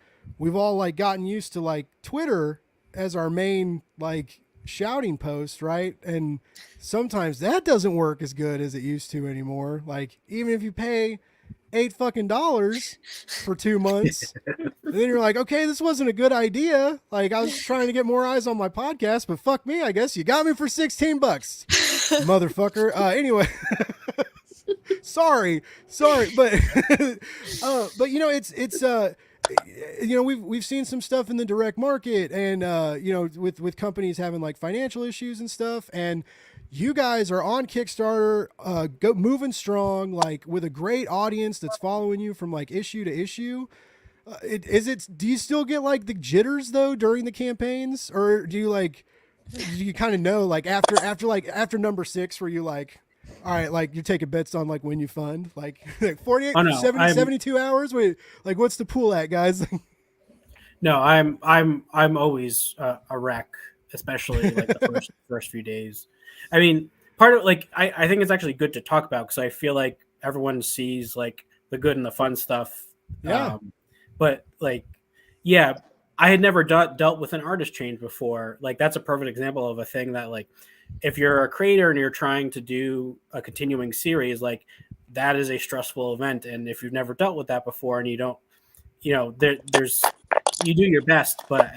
[SPEAKER 3] all like gotten used to like Twitter as our main like shouting post, right? And sometimes that doesn't work as good as it used to anymore. Like, even if you pay $8 for 2 months, and then you're like, okay, this wasn't a good idea. Like, I was trying to get more eyes on my podcast, but fuck me, I guess you got me for $16, motherfucker. Anyway, sorry, but but we've seen some stuff in the direct market, and with companies having like financial issues and stuff, and you guys are on Kickstarter, moving strong, like with a great audience that's following you from like issue to issue. Do you still get like the jitters though during the campaigns, or do you kind of know, like after number 6, where you like, all right, like you're taking bets on like when you fund, like 48, 72 hours? Wait, like what's the pool at, guys?
[SPEAKER 4] No, I'm always a wreck, especially like the first few days. I mean, part of like, I think it's actually good to talk about, because I feel like everyone sees like the good and the fun stuff.
[SPEAKER 3] Yeah.
[SPEAKER 4] But like, yeah, I had never dealt with an artist change before. Like, that's a perfect example of a thing that, like, if you're a creator and you're trying to do a continuing series, like, that is a stressful event. And if you've never dealt with that before, and you don't, there's you do your best, but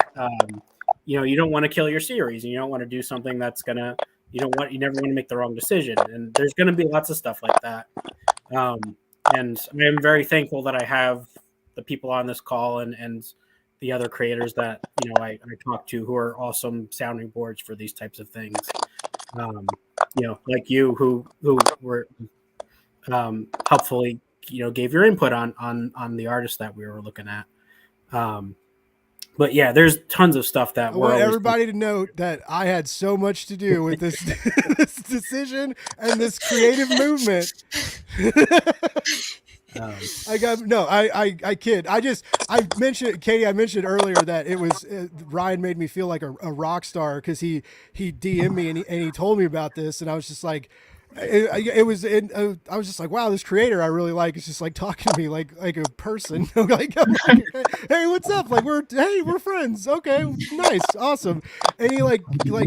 [SPEAKER 4] you don't want to kill your series, and you don't want to do something that's gonna, you never want to make the wrong decision, and there's going to be lots of stuff like that. And I'm very thankful that I have the people on this call and the other creators that I talk to, who are awesome sounding boards for these types of things. Like you, who were helpfully gave your input on the artists that we were looking at. But yeah, there's tons of stuff that
[SPEAKER 3] I want everybody to note that I had so much to do with this, this decision and this creative movement. I kid. I mentioned, Kaytee, I mentioned earlier that it was Ryan made me feel like a rock star, because he DM'd me and he told me about this, and I was just like, it was I was just like, wow, this creator I really like is just like talking to me like a person. like, hey, what's up? Like we're friends. Okay, nice, awesome. And he like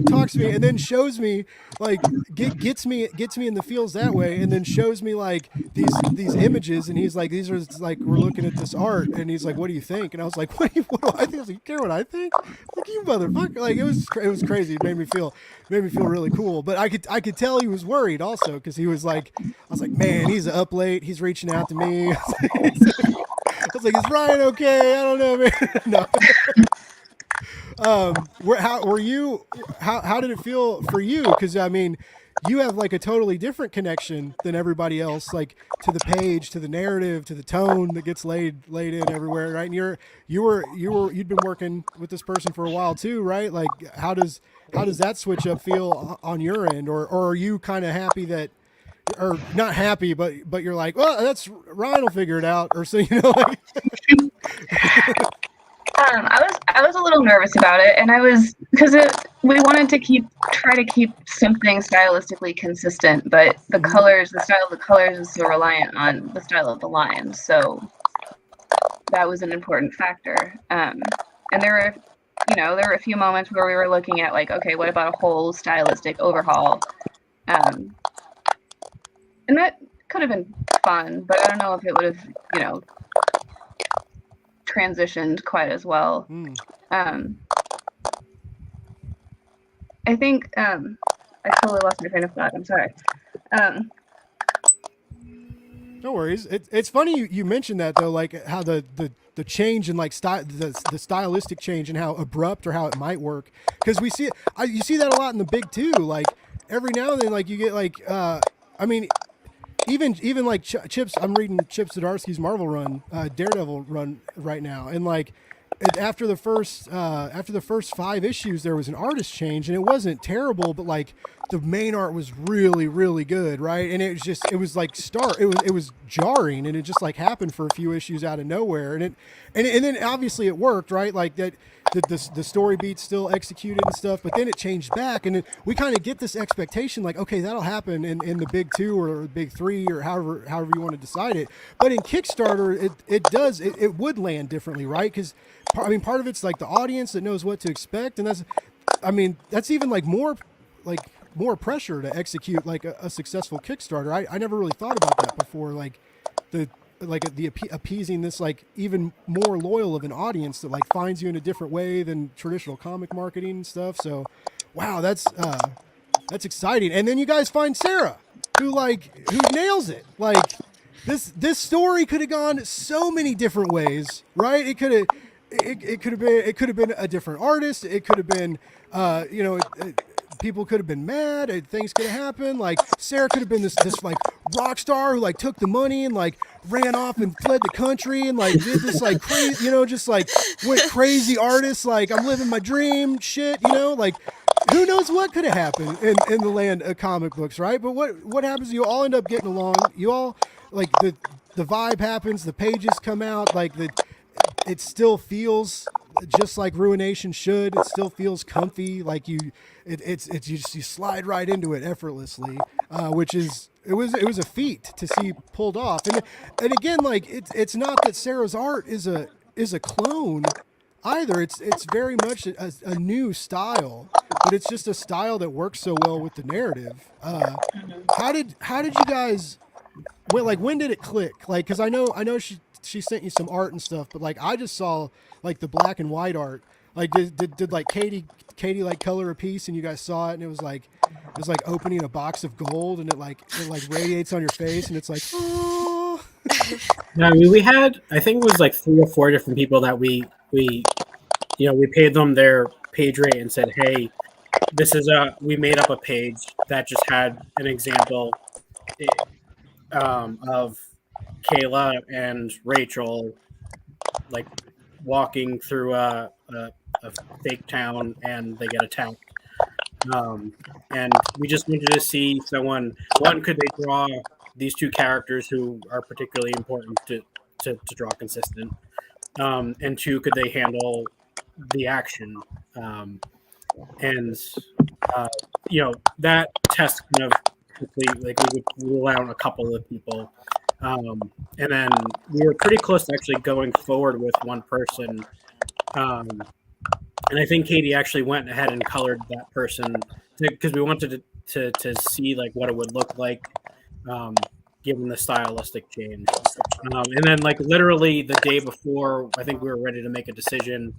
[SPEAKER 3] talks to me and then shows me like gets me in the feels that way, and then shows me like these images, and he's like, these are like, we're looking at this art, and he's like, what do you think? And I was like, what do I think? I was like, you care what I think? Like, you motherfucker. Like it was crazy. It made me feel really cool. But I could tell he was worried also, because he was like, I was like, man, he's up late, he's reaching out to me. I was like, is Ryan okay? I don't know, man. No. How did it feel for you? Because I mean, you have like a totally different connection than everybody else, like to the page, to the narrative, to the tone that gets laid in everywhere, right? And you'd been working with this person for a while too, right? Like how does that switch up feel on your end, or are you kind of happy that, or not happy, but you're like, well, that's Ryan will figure it out, or so, you know, like.
[SPEAKER 2] I was a little nervous about it, and I was, because we wanted to try to keep something stylistically consistent, but the style of the colors is so reliant on the style of the lines, so that was an important factor. And there were a few moments where we were looking at like, okay, what about a whole stylistic overhaul? And that could have been fun, but I don't know if it would have, transitioned quite as well. I think I totally lost my train of thought. I'm sorry.
[SPEAKER 3] No worries. It's funny you mentioned that though, like how the change in like the stylistic change and how abrupt or how it might work, because we see it. You see that a lot in the big two. Like every now and then, like you get like I mean. Even like Chips, I'm reading Chip Zdarsky's Marvel run, Daredevil run right now, and like after the first 5 issues, there was an artist change, and it wasn't terrible, but like the main art was really, really good, right? And it was like it was jarring, and it just like happened for a few issues out of nowhere, and then obviously it worked, right? Like that. The story beats still executed and stuff, but then it changed back, and we kind of get this expectation like, okay, that'll happen in the big 2 or the big 3 or however you want to decide it. But in Kickstarter, it would land differently, right? Because I mean, part of it's like the audience that knows what to expect, and that's even like more pressure to execute like a successful Kickstarter. I never really thought about that before, like the appeasing this like even more loyal of an audience that like finds you in a different way than traditional comic marketing and stuff. So wow, that's exciting. And then you guys find Sarah, who nails it. Like this story could have gone so many different ways, right? It could have been a different artist. It could have been people could have been mad, and things could have happened. Like Sarah could have been this like rock star who like took the money and like ran off and fled the country and like did this like crazy, just like went crazy artist, like I'm living my dream shit, like who knows what could have happened in the land of comic books, right? But what happens? You all end up getting along. You all like the vibe happens, the pages come out, like it still feels just like Ruination should. It still feels comfy, like you slide right into it effortlessly, which is it was a feat to see pulled off. And again, like it's not that Sarah's art is a clone either. It's very much a new style, but it's just a style that works so well with the narrative. How did you guys? Well, like when did it click? Like, because I know she sent you some art and stuff, but like I just saw like the black and white art. Like did like Kaytee like color a piece and you guys saw it and it was like opening a box of gold and it radiates on your face and it's like, oh.
[SPEAKER 4] No, I mean, we had, I think it was like 3 or 4 different people that we paid them their page rate and said, hey, we made up a page that just had an example of Kayla and Rachel like walking through a fake town and they get attacked. And we just wanted to see someone, one, could they draw these 2 characters who are particularly important to draw consistent, and 2, could they handle the action, and that test kind of quickly, like we would rule out a couple of people. And then we were pretty close to actually going forward with one person. And I think Kaytee actually went ahead and colored that person because we wanted to see like what it would look like, given the stylistic change. And then like literally the day before, I think we were ready to make a decision.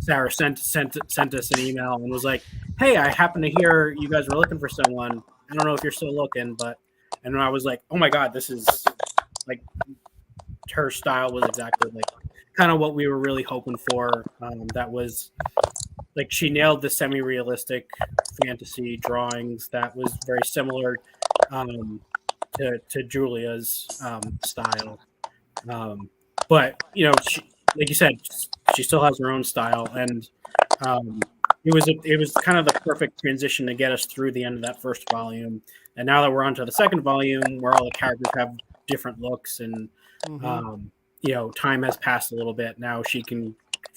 [SPEAKER 4] Sarah sent us an email and was like, "Hey, I happen to hear you guys were looking for someone. I don't know if you're still looking, but," and I was like, "Oh my god, this is like her style was exactly like kind of what we were really hoping for." That was like she nailed the semi-realistic fantasy drawings that was very similar to Julia's style. But you know, like you said, she still has her own style, and it was kind of the perfect transition to get us through the end of that first volume. And now that we're on to the second volume, where all the characters have different looks, and you know, time has passed a little bit. Now she's a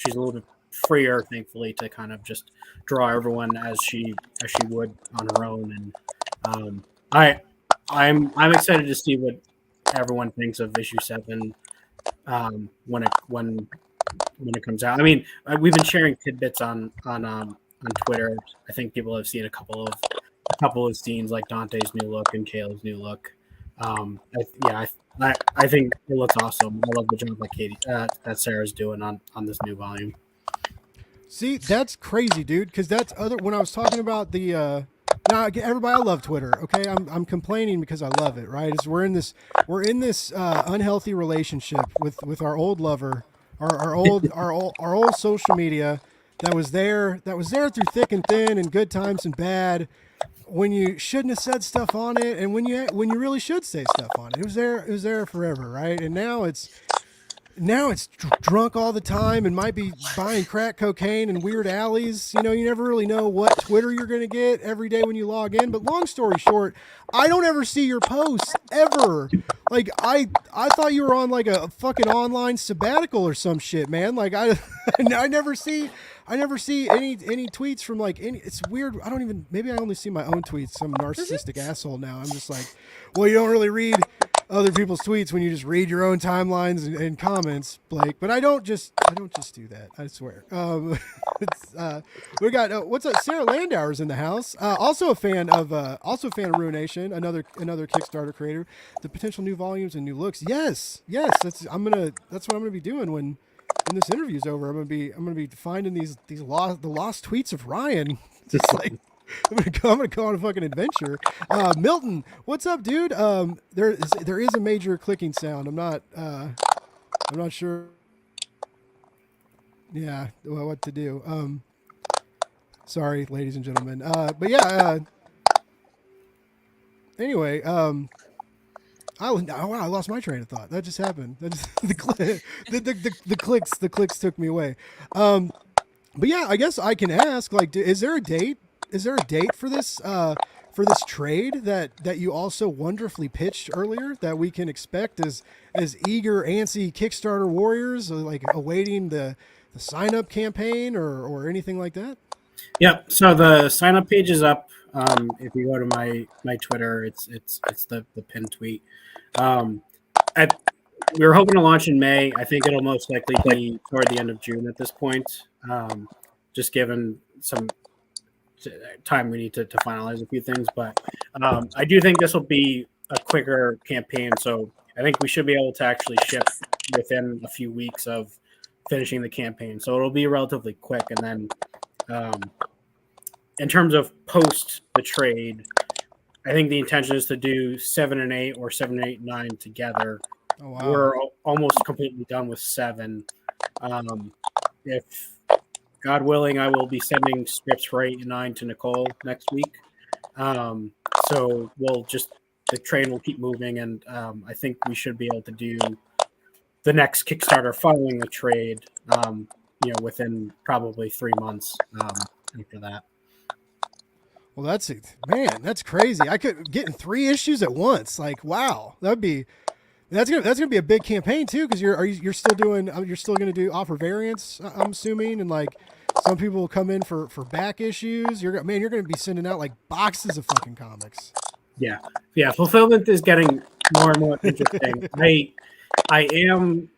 [SPEAKER 4] little bit freer, thankfully, to kind of just draw everyone as she would on her own. And I'm excited to see what everyone thinks of issue 7 when it comes out. I mean, we've been sharing tidbits on Twitter. I think people have seen a couple of scenes like Dante's new look and Kayla's new look. I think it looks awesome. I love the job that Kaytee that Sarah's doing on this new volume.
[SPEAKER 3] See, that's crazy, dude. Because that's when I was talking about the. Now, everybody, I love Twitter. Okay, I'm complaining because I love it. Right? We're in this unhealthy relationship with our old lover, our old social media that was there through thick and thin and good times and bad. When you shouldn't have said stuff on it, and when you really should say stuff on it, it was there forever, right? And now it's drunk all the time and might be buying crack cocaine in weird alleys. You know, you never really know what Twitter you're going to get every day when you log in. But long story short, I don't ever see your posts ever. Like I thought you were on like a fucking online sabbatical or some shit, man. Like I never see any tweets from like any. It's weird. Maybe I only see my own tweets. Some narcissistic asshole now. I'm just like, well, you don't really read other people's tweets when you just read your own timelines and comments, Blake. But I don't just do that. I swear. We got what's up? Sarah Landauer's in the house. Also a fan of Ruination, another Kickstarter creator. The potential new volumes and new looks. Yes. That's what I'm gonna be doing when this interview's over. I'm gonna be finding the lost tweets of Ryan. Just like. I'm gonna go on a fucking adventure. Milton, what's up, dude? There is a major clicking sound. I'm not sure. Yeah, well, what to do? Sorry, ladies and gentlemen. But yeah. Anyway, I lost my train of thought. That just happened. The clicks took me away. But yeah, I guess I can ask. Like, is there a date? Is there a date for this trade that you also wonderfully pitched earlier that we can expect as eager, antsy Kickstarter warriors, like awaiting the sign up campaign or anything like that?
[SPEAKER 4] Yeah. So the sign up page is up. If you go to my Twitter, it's the pinned tweet. We were hoping to launch in May. I think it'll most likely be toward the end of June at this point. Just given some time we need to finalize a few things, but I do think this will be a quicker campaign, so I think we should be able to actually ship within a few weeks of finishing the campaign, so it'll be relatively quick. And then in terms of post the trade, I think the intention is to do 7 and 8 or 7 and 8 and 9 together.
[SPEAKER 3] Oh, wow.
[SPEAKER 4] We're almost completely done with 7. If God willing, I will be sending scripts for 8 and 9 to Nicole next week. So the train will keep moving, and I think we should be able to do the next Kickstarter following the trade, within probably 3 months after that.
[SPEAKER 3] Well, that's it, man. That's crazy. I could get in 3 issues at once. Like, wow, that's gonna be a big campaign too, because you're still gonna do offer variants, I'm assuming, and like some people will come in for back issues. You're gonna be sending out like boxes of fucking comics.
[SPEAKER 4] Yeah. Fulfillment is getting more and more interesting. I am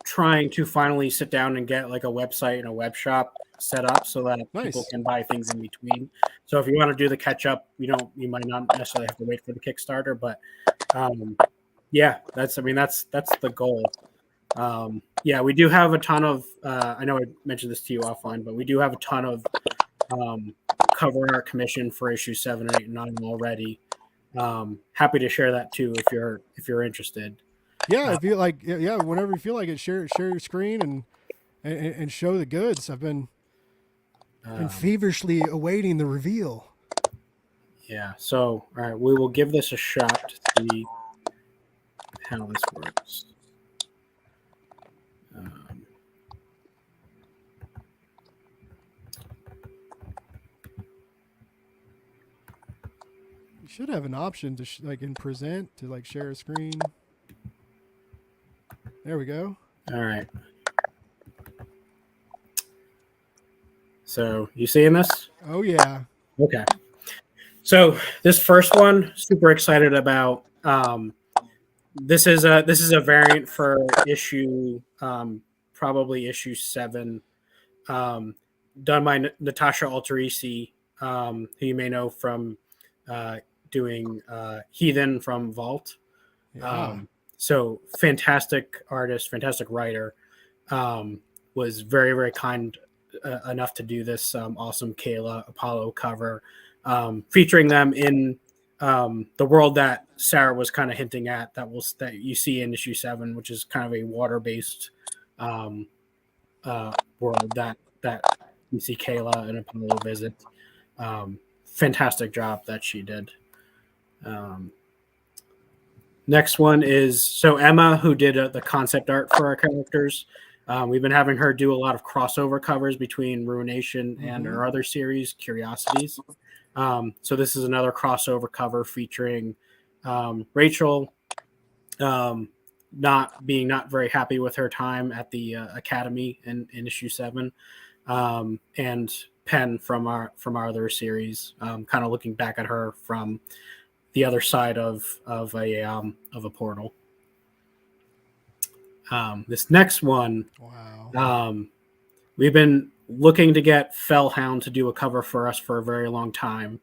[SPEAKER 4] trying to finally sit down and get like a website and a web shop set up so that people can buy things in between. So if you want to do the catch up, you might not necessarily have to wait for the Kickstarter, but that's the goal. We do have a ton of I know I mentioned this to you offline, but we do have a ton of cover art commission for issue 7, 8, and 9 already. Happy to share that too if you're interested.
[SPEAKER 3] Yeah, if you like, whenever you feel like it, share your screen and show the goods. I've been feverishly awaiting the reveal.
[SPEAKER 4] Yeah, so all right, we will give this a shot to see how this works.
[SPEAKER 3] You should have an option to like in present to like share a screen. There we go.
[SPEAKER 4] All right. So you seeing this?
[SPEAKER 3] Oh yeah.
[SPEAKER 4] Okay. So this first one, super excited about. This is a variant for issue, probably issue 7, done by Natasha Alterici, who you may know from doing Heathen from Vault.
[SPEAKER 3] Yeah.
[SPEAKER 4] So fantastic artist, fantastic writer. Was very, very kind enough to do this awesome Kayla Apollo cover, featuring them in the world that Sarah was kind of hinting at that you see in issue 7, which is kind of a water-based world that you see Kayla and Apollo visit. Fantastic job that she did. Next one is Emma, who did the concept art for our characters. We've been having her do a lot of crossover covers between Ruination and our other series, Curiosities. So this is another crossover cover featuring Rachel not very happy with her time at the Academy in issue 7, and Penn from our other series, kind of looking back at her from the other side of a portal. This next one,
[SPEAKER 3] wow.
[SPEAKER 4] We've been looking to get Fellhound to do a cover for us for a very long time.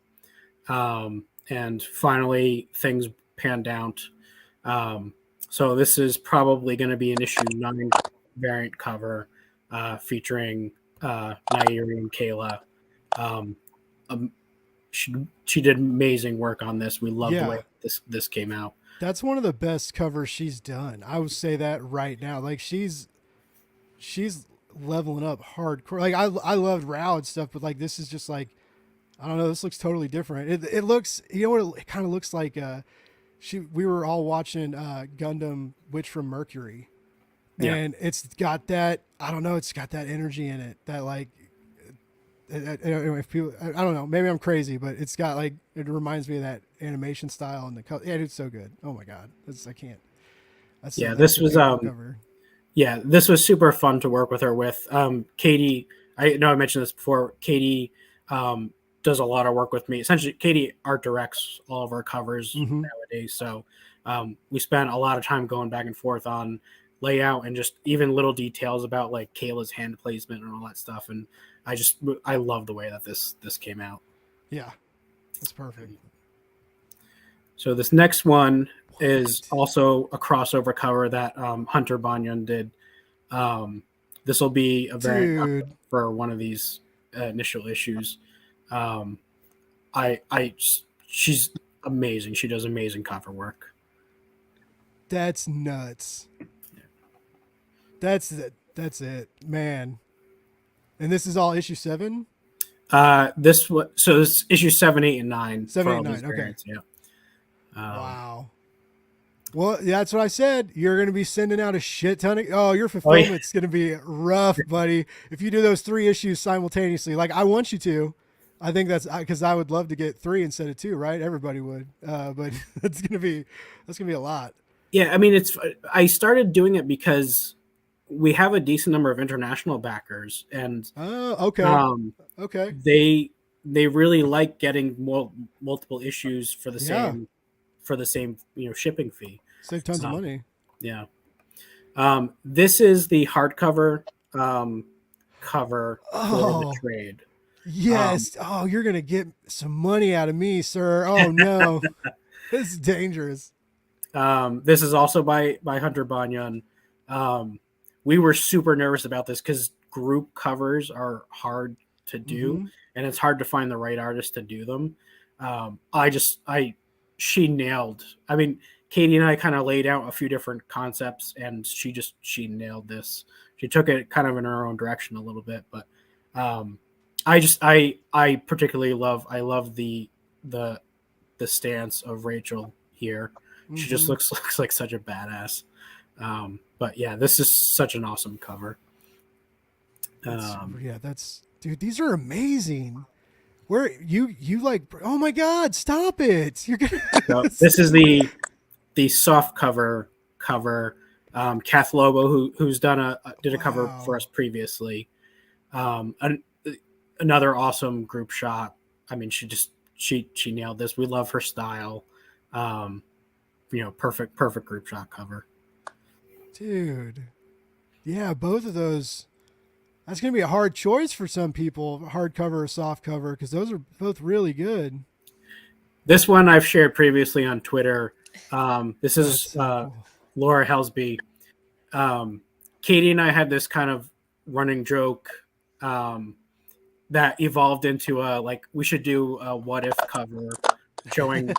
[SPEAKER 4] And finally things panned out. So this is probably going to be an issue 9 variant cover, featuring Nairi and Kayla. She did amazing work on this. We love the way this came out.
[SPEAKER 3] That's one of the best covers she's done. I would say that right now. Like she's leveling up hardcore. Like I loved Rao and stuff, but like this is just like, I don't know. This looks totally different. It looks, you know what? It kind of looks like we were all watching Gundam Witch from Mercury, and it's got that, I don't know, it's got that energy in it that like, if people, I don't know, maybe I'm crazy, but it's got like, it reminds me of that animation style and the color. Yeah, it's so good. Oh my god, I can't.
[SPEAKER 4] This was
[SPEAKER 3] cover.
[SPEAKER 4] Yeah, this was super fun to work with her with. Kaytee, I know I mentioned this before. Kaytee does a lot of work with me. Essentially, Kaytee art directs all of our covers nowadays. So we spent a lot of time going back and forth on layout and just even little details about like Kayla's hand placement and all that stuff. And I love the way that this came out.
[SPEAKER 3] Yeah, that's perfect.
[SPEAKER 4] So this next one is also a crossover cover that Hunter Banyan did. This will be a variant for one of these initial issues. She's amazing. She does amazing cover work.
[SPEAKER 3] That's nuts. That's it, man. And this is all issue 7.
[SPEAKER 4] This issue 7, 8, and 9.
[SPEAKER 3] 7, 8, 9. Okay.
[SPEAKER 4] Variants, yeah.
[SPEAKER 3] Wow. Well, that's what I said. You're going to be sending out a shit ton of. Your fulfillment's going to be rough, buddy. If you do those 3 issues simultaneously, like I want you to. I think that's because I would love to get 3 instead of 2, right? Everybody would, but that's gonna be a lot.
[SPEAKER 4] Yeah, I mean, I started doing it because we have a decent number of international backers, and
[SPEAKER 3] okay,
[SPEAKER 4] okay, they they really like getting multiple issues for the
[SPEAKER 3] Yeah.
[SPEAKER 4] same shipping fee.
[SPEAKER 3] Save tons of money.
[SPEAKER 4] Yeah. This is the hardcover cover for the trade.
[SPEAKER 3] Yes. You're gonna get some money out of me, sir. Oh no. This is dangerous.
[SPEAKER 4] This is also by Hunter Banyan. We were super nervous about this because group covers are hard to do, and it's hard to find the right artist to do them. She nailed. I mean, Kaytee and I kind of laid out a few different concepts, and she nailed this. She took it kind of in her own direction a little bit, but I particularly love the stance of Rachel here. She just looks like such a badass. But yeah, this is such an awesome cover.
[SPEAKER 3] Dude, these are amazing. Where you like, oh my God, stop it. You're gonna
[SPEAKER 4] so this is the soft cover. Kath Lobo, who's did a cover for us previously. Another awesome group shot. I mean, she nailed this. We love her style. Perfect group shot cover.
[SPEAKER 3] Dude. Yeah, both of those. That's going to be a hard choice for some people, hardcover or soft cover, because those are both really good.
[SPEAKER 4] This one I've shared previously on Twitter. This is
[SPEAKER 3] so cool.
[SPEAKER 4] Laura Helsby. Kaytee and I had this kind of running joke that evolved into we should do a what if cover showing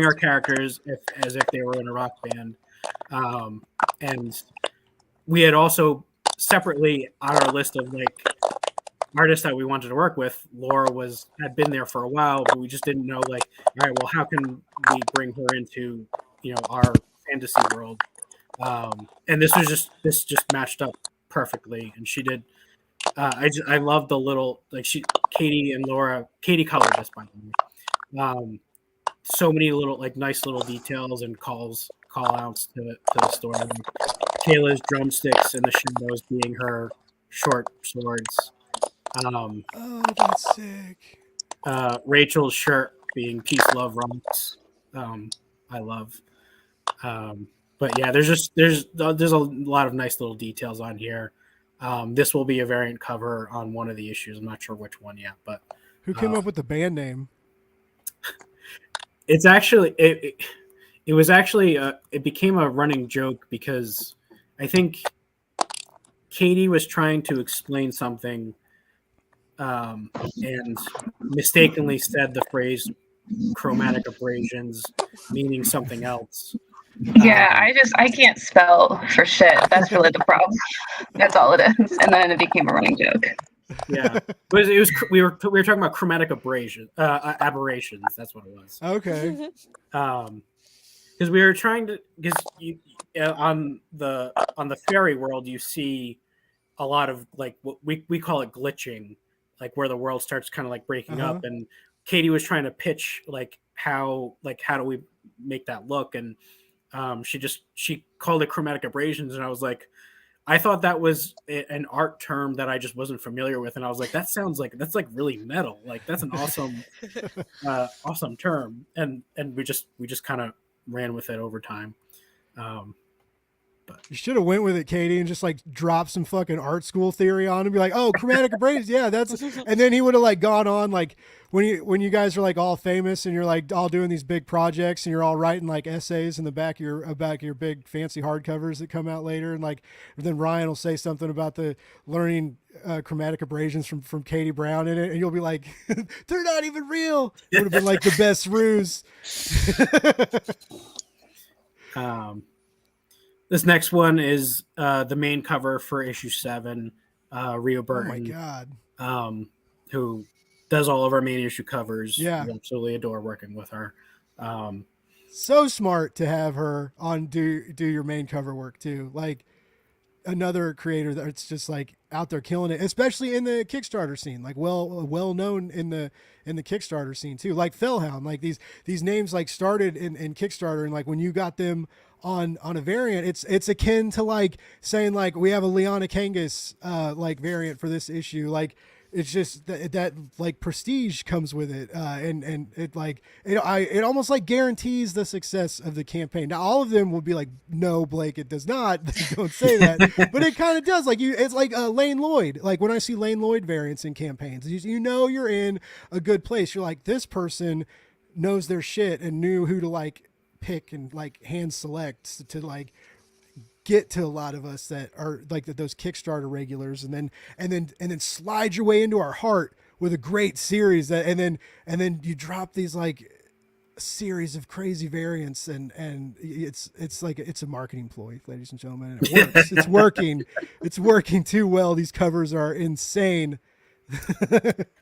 [SPEAKER 4] our characters as if they were in a rock band. And we had also separately on our list of artists that we wanted to work with, Laura had been there for a while, but we just didn't know all right, well, how can we bring her into our fantasy world? And this just matched up perfectly, and she did. I love the little Kaytee and Laura. Kaytee colored this, by the way. So many little nice little details and call outs to the story. Kayla's drumsticks and the shadows being her short swords.
[SPEAKER 3] That's sick.
[SPEAKER 4] Rachel's shirt being peace, love, rocks. I love. But yeah, there's a lot of nice little details on here. This will be a variant cover on one of the issues. I'm not sure which one yet, but
[SPEAKER 3] who came up with the band name?
[SPEAKER 4] It's actually it was actually it became a running joke because I think Kaytee was trying to explain something and mistakenly said the phrase chromatic abrasions, meaning something else.
[SPEAKER 2] Yeah, I can't spell for shit. That's really the problem. That's all it is. And then it became a running joke.
[SPEAKER 4] Yeah, we were talking about chromatic aberrations. That's what it was.
[SPEAKER 3] Okay.
[SPEAKER 4] Because we were trying to on the fairy world you see a lot of what we call it glitching, where the world starts kind of breaking up, and Kaytee was trying to pitch how do we make that look, and she called it chromatic abrasions, and I was like, I thought that was an art term that I just wasn't familiar with, and I was like, that sounds that's really metal, that's an awesome awesome term, and we just kind of ran with it over time. But
[SPEAKER 3] you should have went with it, Kaytee, and just drop some fucking art school theory on him and be like, oh, chromatic abrasions, yeah, that's, and then he would have gone on when you guys are all famous and you're all doing these big projects and you're all writing essays in the back of your big fancy hardcovers that come out later, and then Ryan will say something about the learning chromatic abrasions from Kaytee Brown in it, and you'll be like, they're not even real. It would have been the best ruse.
[SPEAKER 4] This next one is the main cover for issue 7, Rio Burton.
[SPEAKER 3] Oh my God.
[SPEAKER 4] Who does all of our main issue covers.
[SPEAKER 3] Yeah.
[SPEAKER 4] We absolutely adore working with her.
[SPEAKER 3] So smart to have her on do your main cover work too. Another creator that's just out there killing it, especially in the Kickstarter scene, well known in the Kickstarter scene too, Fellhound. These names started in Kickstarter, and when you got them on a variant, it's akin to saying we have a Liana Kangas variant for this issue. it's just that like prestige comes with it, and it like it almost like guarantees the success of the campaign. Now all of them will be like, no, Blake, it does not. Don't say that, but it kind of does. Like it's like Lane Lloyd. Like when I see Lane Lloyd variants in campaigns, you know you're in a good place. You're like, this person knows their shit and knew who to like pick and like hand select to like get to a lot of us that are like those Kickstarter regulars, and then slide your way into our heart with a great series and then you drop these like series of crazy variants, and it's like it's a marketing ploy, ladies and gentlemen, and it works. It's working too well. These covers are insane.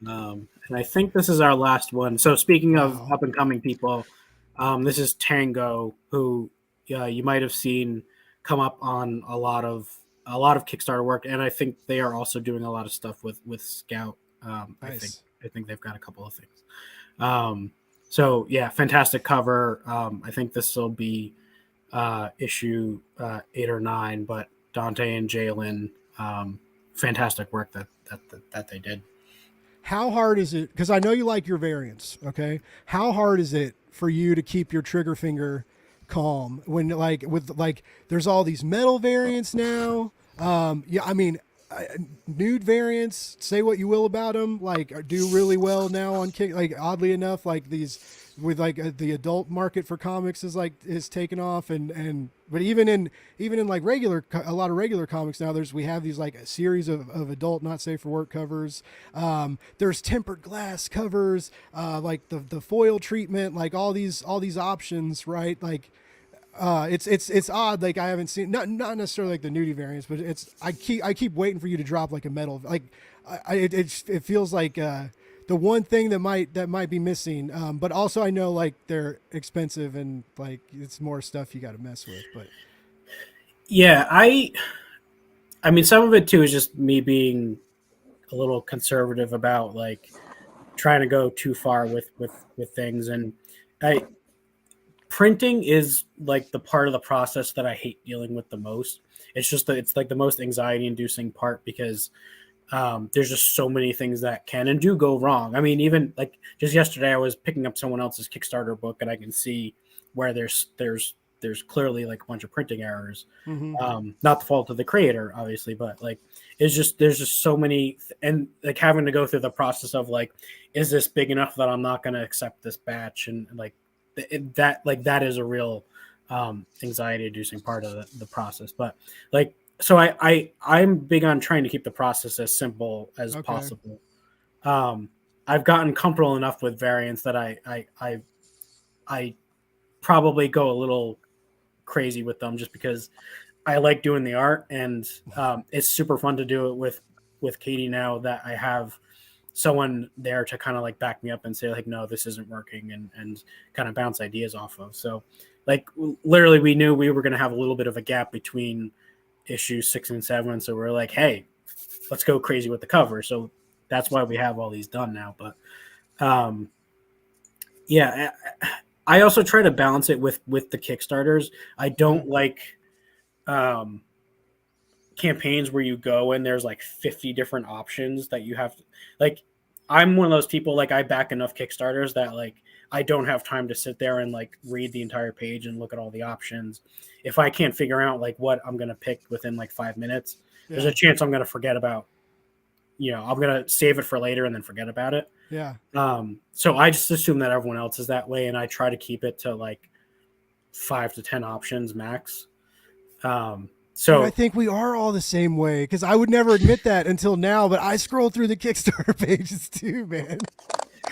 [SPEAKER 4] And I think this is our last one. So speaking of up and coming people, this is Tango, who you might have seen come up on a lot of Kickstarter work, and I think they are also doing a lot of stuff with Scout.
[SPEAKER 3] Nice.
[SPEAKER 4] I think they've got a couple of things. So yeah, fantastic cover. I think this will be issue 8 or 9, but Dante and Jalen, fantastic work that they did.
[SPEAKER 3] How hard is it? Because I know you like your variants. Okay, how hard is it for you to keep your trigger finger calm when there's all these metal variants now? Yeah, I mean, nude variants, say what you will about them, like do really well now on Kick. Like oddly enough, like these with like the adult market for comics is taken off, but even in like a lot of regular comics now, we have these like a series of adult not safe for work covers. There's tempered glass covers, like the foil treatment, like all these options, right? Like it's odd. Like I haven't seen not necessarily like the nudie variants, but I keep waiting for you to drop like a metal. Like it feels like the one thing that might be missing. But also I know like they're expensive and like it's more stuff you got to mess with. But
[SPEAKER 4] yeah, I mean some of it too is just me being a little conservative about like trying to go too far with things, and printing is like the part of the process that I hate dealing with the most. It's just that it's like the most anxiety inducing part because there's just so many things that can and do go wrong. I mean, even like just yesterday I was picking up someone else's Kickstarter book and I can see where there's clearly like a bunch of printing errors.
[SPEAKER 3] mm-hmm.
[SPEAKER 4] Not the fault of the creator, obviously, but like there's just so many, and like having to go through the process of like, is this big enough that I'm not going to accept this batch? And like, that is a real anxiety inducing part of the process. But like, so I'm big on trying to keep the process as simple as possible. I've gotten comfortable enough with variants that I probably go a little crazy with them just because I like doing the art, and it's super fun to do it with Kaytee now that I have someone there to kind of like back me up and say like, no, this isn't working, and kind of bounce ideas off of. So like literally we knew we were going to have a little bit of a gap between issues 6 and 7. So we're like, hey, let's go crazy with the cover. So that's why we have all these done now. But yeah, I also try to balance it with the Kickstarters. I don't like campaigns where you go and there's like 50 different options that you have to, like, I'm one of those people, like I back enough Kickstarters that like I don't have time to sit there and like read the entire page and look at all the options. If I can't figure out like what I'm going to pick within like 5 minutes, there's a chance I'm going to forget about, I'm going to save it for later and then forget about it.
[SPEAKER 3] Yeah.
[SPEAKER 4] So I just assume that everyone else is that way, and I try to keep it to like 5 to 10 options max. So
[SPEAKER 3] I think we are all the same way, because I would never admit that until now, but I scroll through the Kickstarter pages too, man.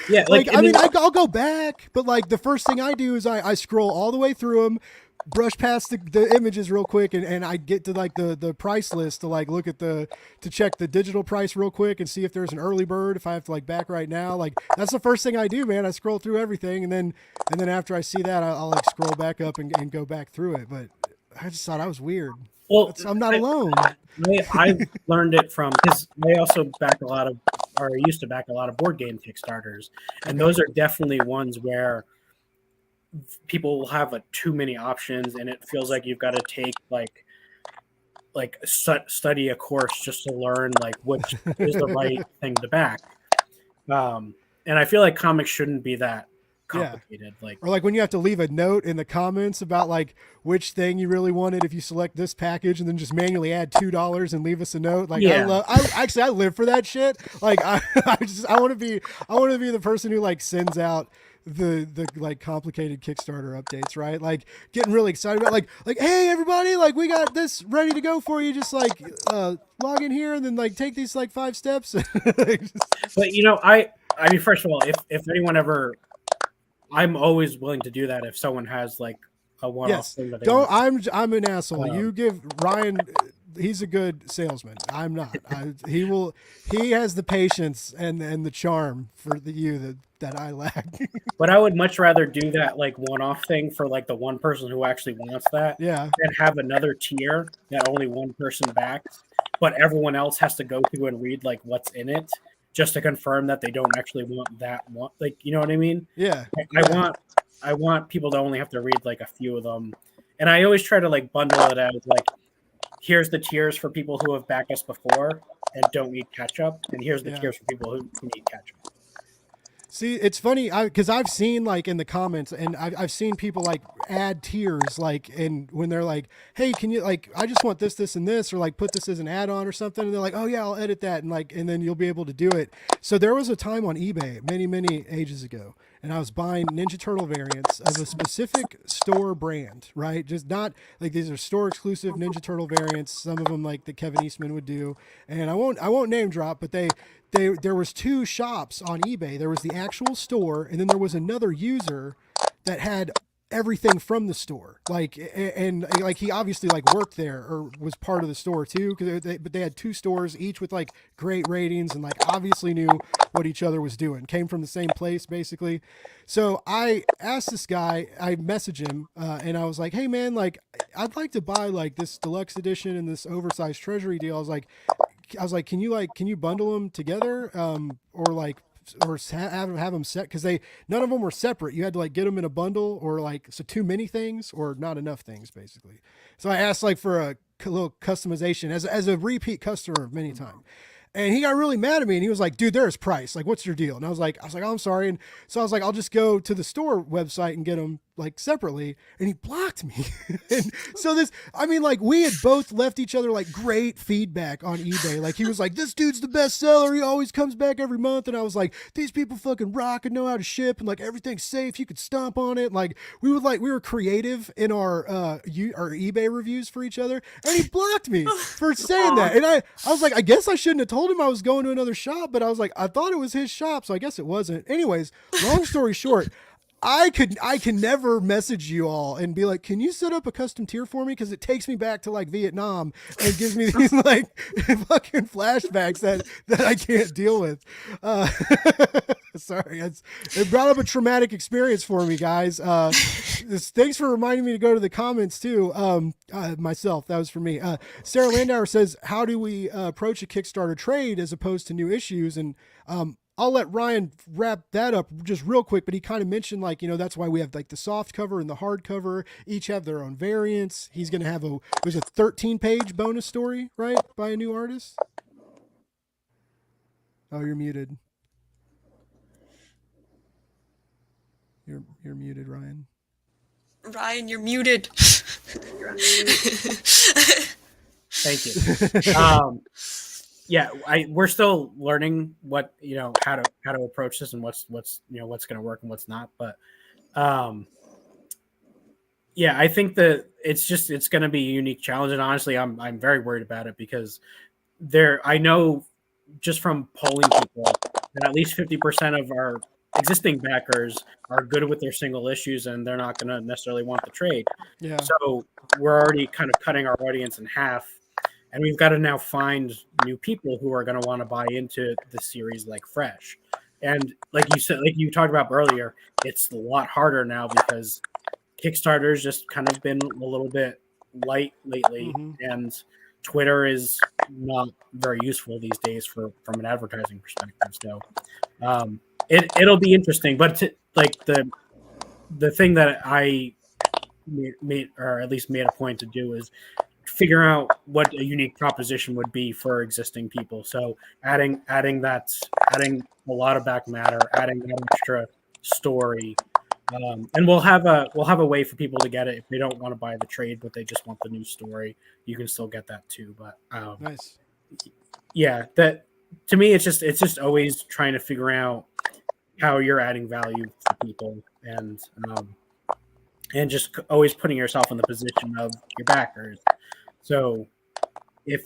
[SPEAKER 4] Yeah,
[SPEAKER 3] like I mean, I'll go back, but like the first thing I do is I scroll all the way through them, brush past the images real quick, and I get to like the price list to like look at to check the digital price real quick and see if there's an early bird, if I have to like back right now. Like that's the first thing I do, man. I scroll through everything, and then after I see that, I'll like scroll back up and go back through it. But I just thought I was weird.
[SPEAKER 4] Well,
[SPEAKER 3] I'm not alone.
[SPEAKER 4] I learned it from, because I also used to back a lot of board game Kickstarters, and those are definitely ones where people will have too many options, and it feels like you've got to take like like study a course just to learn like which is the right thing to back. And I feel like comics shouldn't be that complicated. Like,
[SPEAKER 3] or like when you have to leave a note in the comments about like which thing you really wanted if you select this package, and then just manually add $2 and leave us a note. Like, I live for that shit. Like I want to be the person who like sends out the like complicated Kickstarter updates, right? Like getting really excited about like, hey everybody, like we got this ready to go for you. Just like log in here and then like take these like 5 steps.
[SPEAKER 4] But you know, I mean, first of all, if anyone ever, I'm always willing to do that if someone has like a one-off thing that they want.
[SPEAKER 3] I'm an asshole. You give Ryan, he's a good salesman. I'm not. He has the patience and the charm for you that I lack.
[SPEAKER 4] But I would much rather do that like one-off thing for like the one person who actually wants that.
[SPEAKER 3] Yeah.
[SPEAKER 4] And have another tier that only one person backs, but everyone else has to go through and read like what's in it just to confirm that they don't actually want that one. Like, you know what I mean?
[SPEAKER 3] Yeah.
[SPEAKER 4] I want people to only have to read like a few of them. And I always try to like bundle it out like, here's the tiers for people who have backed us before and don't need catch up. And here's the tiers for people who need catch up.
[SPEAKER 3] See, it's funny because I've seen like in the comments, and I've seen people like add tiers, like, and when they're like, hey, can you like, I just want this, this, and this, or like put this as an add-on or something, and they're like, oh yeah, I'll edit that, and like, and then you'll be able to do it. So there was a time on eBay many ages ago, and I was buying Ninja Turtle variants of a specific store brand, right? Just not like these are store exclusive Ninja Turtle variants. Some of them like that Kevin Eastman would do, and I won't name drop, but there was 2 shops on eBay. There was the actual store, and then there was another user that had everything from the store. Like, and like he obviously like worked there or was part of the store too. But they had 2 stores, each with like great ratings, and like obviously knew what each other was doing. Came from the same place basically. So I asked this guy, I messaged him, and I was like, hey man, like I'd like to buy like this deluxe edition and this oversized treasury deal. I was like, can you bundle them together, or have them set? Because none of them were separate. You had to like get them in a bundle, or like, so too many things or not enough things basically. So I asked like for a little customization as a repeat customer many times. And he got really mad at me, and he was like, dude, there's price. Like, what's your deal? And I was like, oh, I'm sorry. And so I was like, I'll just go to the store website and get them like separately. And he blocked me. And so like we had both left each other like great feedback on eBay. Like he was like, this dude's the best seller. He always comes back every month. And I was like, these people fucking rock and know how to ship, and like everything's safe. You could stomp on it. Like we were creative in our eBay reviews for each other. And he blocked me for saying that. And I was like, I guess I shouldn't have told him I was going to another shop, but I was like, I thought it was his shop, so I guess it wasn't. Anyways, long story short, I can never message you all and be like, can you set up a custom tier for me? Because it takes me back to like Vietnam and gives me these like fucking flashbacks that I can't deal with. Sorry, it brought up a traumatic experience for me, guys. Thanks for reminding me to go to the comments too. Myself, that was for me. Sarah Landauer says, how do we approach a Kickstarter trade as opposed to new issues? And I'll let Ryan wrap that up just real quick, but he kind of mentioned like, that's why we have like the soft cover and the hard cover, each have their own variants. He's going to have there's a 13-page bonus story, right? By a new artist. Oh, you're muted. You're muted, Ryan.
[SPEAKER 5] Ryan, you're muted.
[SPEAKER 6] You're on mute.
[SPEAKER 4] Thank you. Yeah, we're still learning what how to approach this and what's what's going to work and what's not. But yeah, I think that it's going to be a unique challenge, and honestly, I'm very worried about it because I know just from polling people that at least 50% of our existing backers are good with their single issues, and they're not going to necessarily want the trade.
[SPEAKER 3] Yeah.
[SPEAKER 4] So we're already kind of cutting our audience in half. And we've got to now find new people who are going to want to buy into the series like fresh. And like you said, like you talked about earlier, it's a lot harder now because Kickstarter's just kind of been a little bit light lately, and Twitter is not very useful these days from an advertising perspective. So it'll be interesting. But like the thing that I made or at least made a point to do is figure out what a unique proposition would be for existing people. So adding a lot of back matter, adding that extra story, and we'll have a way for people to get it if they don't want to buy the trade, but they just want the new story. You can still get that too. But
[SPEAKER 3] Nice.
[SPEAKER 4] Yeah, that to me, it's just always trying to figure out how you're adding value to people, and just always putting yourself in the position of your backers. So if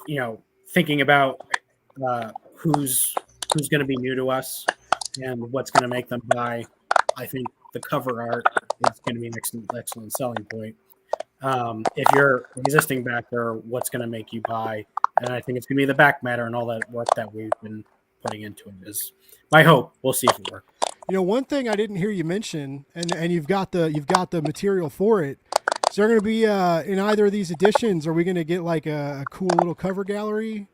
[SPEAKER 4] thinking about who's going to be new to us and what's going to make them buy, I think the cover art is going to be an excellent selling point. If you're an existing backer, what's going to make you buy? And I think it's going to be the back matter and all that work that we've been putting into it is my hope. We'll see if it works.
[SPEAKER 3] One thing I didn't hear you mention, and you've got the material for it. Is there going to be in either of these editions? Are we going to get like a cool little cover gallery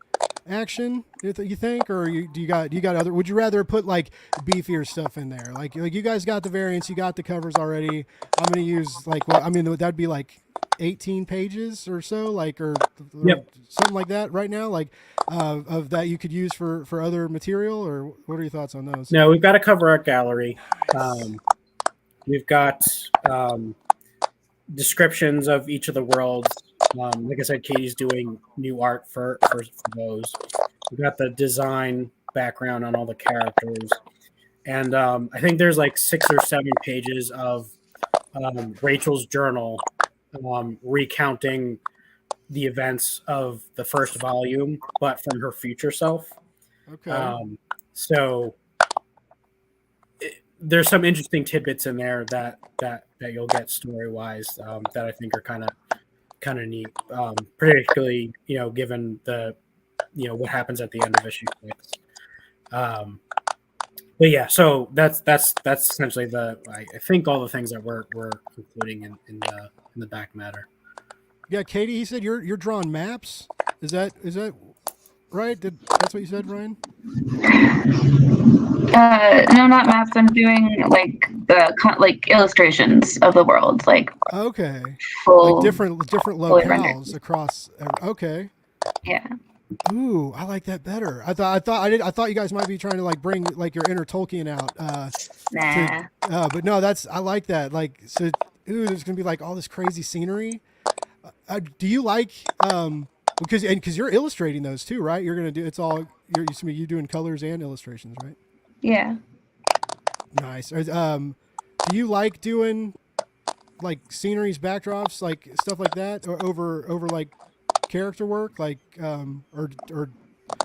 [SPEAKER 3] action? You think, or do you got other? Would you rather put like beefier stuff in there? Like you guys got the variants, you got the covers already. I'm going to use that'd be like 18 pages or so, or something like that right now, of that you could use for other material, or what are your thoughts on those?
[SPEAKER 4] No, we've got a cover art gallery. We've got descriptions of each of the worlds. Like I said, Kaytee's doing new art for those. We've got the design background on all the characters. And I think there's like 6 or 7 pages of Rachel's journal recounting the events of the first volume, but from her future self.
[SPEAKER 3] Okay.
[SPEAKER 4] So there's some interesting tidbits in there that you'll get story wise that I think are kind of neat, particularly given the what happens at the end of issue 6. But yeah, so that's essentially I think all the things that we're including in the back matter.
[SPEAKER 3] Yeah, Kaytee, he said you're drawing maps. Is that right? That's what you said, Ryan?
[SPEAKER 2] No, not maps. I'm doing like illustrations of the world, like
[SPEAKER 3] okay,
[SPEAKER 2] full,
[SPEAKER 3] like different locales across. Okay.
[SPEAKER 2] Yeah.
[SPEAKER 3] Ooh, I like that better. I thought you guys might be trying to like bring like your inner Tolkien out.
[SPEAKER 2] Nah.
[SPEAKER 3] But no, I like that. Like, so, there's gonna be like all this crazy scenery. Do you like because you're illustrating those too, right? You're gonna do you're doing colors and illustrations, right?
[SPEAKER 2] Yeah.
[SPEAKER 3] Nice. Do you like doing like sceneries, backdrops, like stuff like that, or over like character work, like or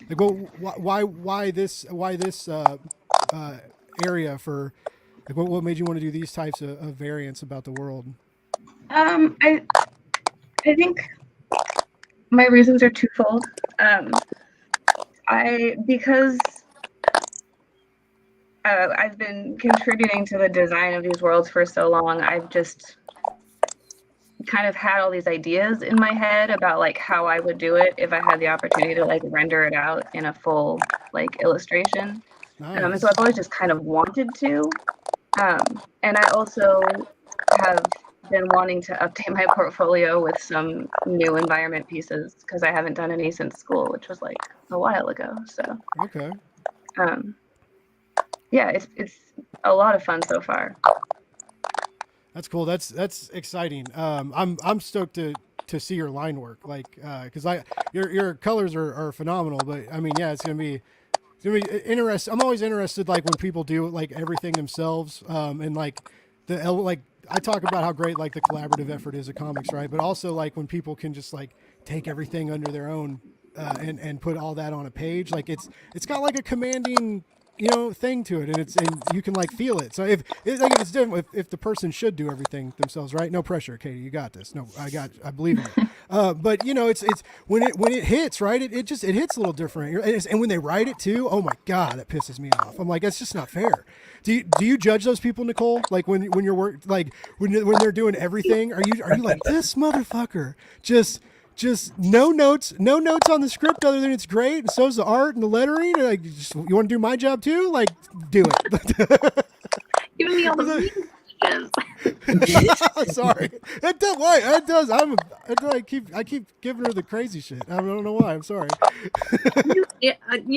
[SPEAKER 3] like, well, why this area for like what made you want to do these types of variants about the world?
[SPEAKER 2] I think my reasons are twofold. Because I've been contributing to the design of these worlds for so long, I've just kind of had all these ideas in my head about like how I would do it if I had the opportunity to like render it out in a full like illustration.
[SPEAKER 3] Nice.
[SPEAKER 2] And so I've always just kind of wanted to. And I also have been wanting to update my portfolio with some new environment pieces because I haven't done any since school, which was like a while ago. So
[SPEAKER 3] okay.
[SPEAKER 2] Yeah, it's a lot of fun so far.
[SPEAKER 3] That's cool. That's exciting. I'm stoked to see your line work, like because your colors are phenomenal. But I mean, yeah, it's gonna be interesting. I'm always interested, like when people do like everything themselves, and like I talk about how great like the collaborative effort is of comics, right? But also like when people can just like take everything under their own and put all that on a page, like it's got like a commanding thing to it, and you can like feel it. So if it's different, if the person should do everything themselves, right? No pressure, Kaytee, you got this. No, I believe in it. But it's when it hits, right? It hits a little different, and when they write it too, oh my god, that pisses me off. I'm like, that's just not fair. Do you judge those people, Nicole? Like when you're when they're doing everything, are you like, this motherfucker just no notes on the script other than it's great, and so's the art and the lettering, and like, you want to do my job too? Like, do it.
[SPEAKER 6] Giving me all the questions.
[SPEAKER 3] Sorry. It does. Why? It does. I keep giving her the crazy shit. I don't know why. I'm sorry.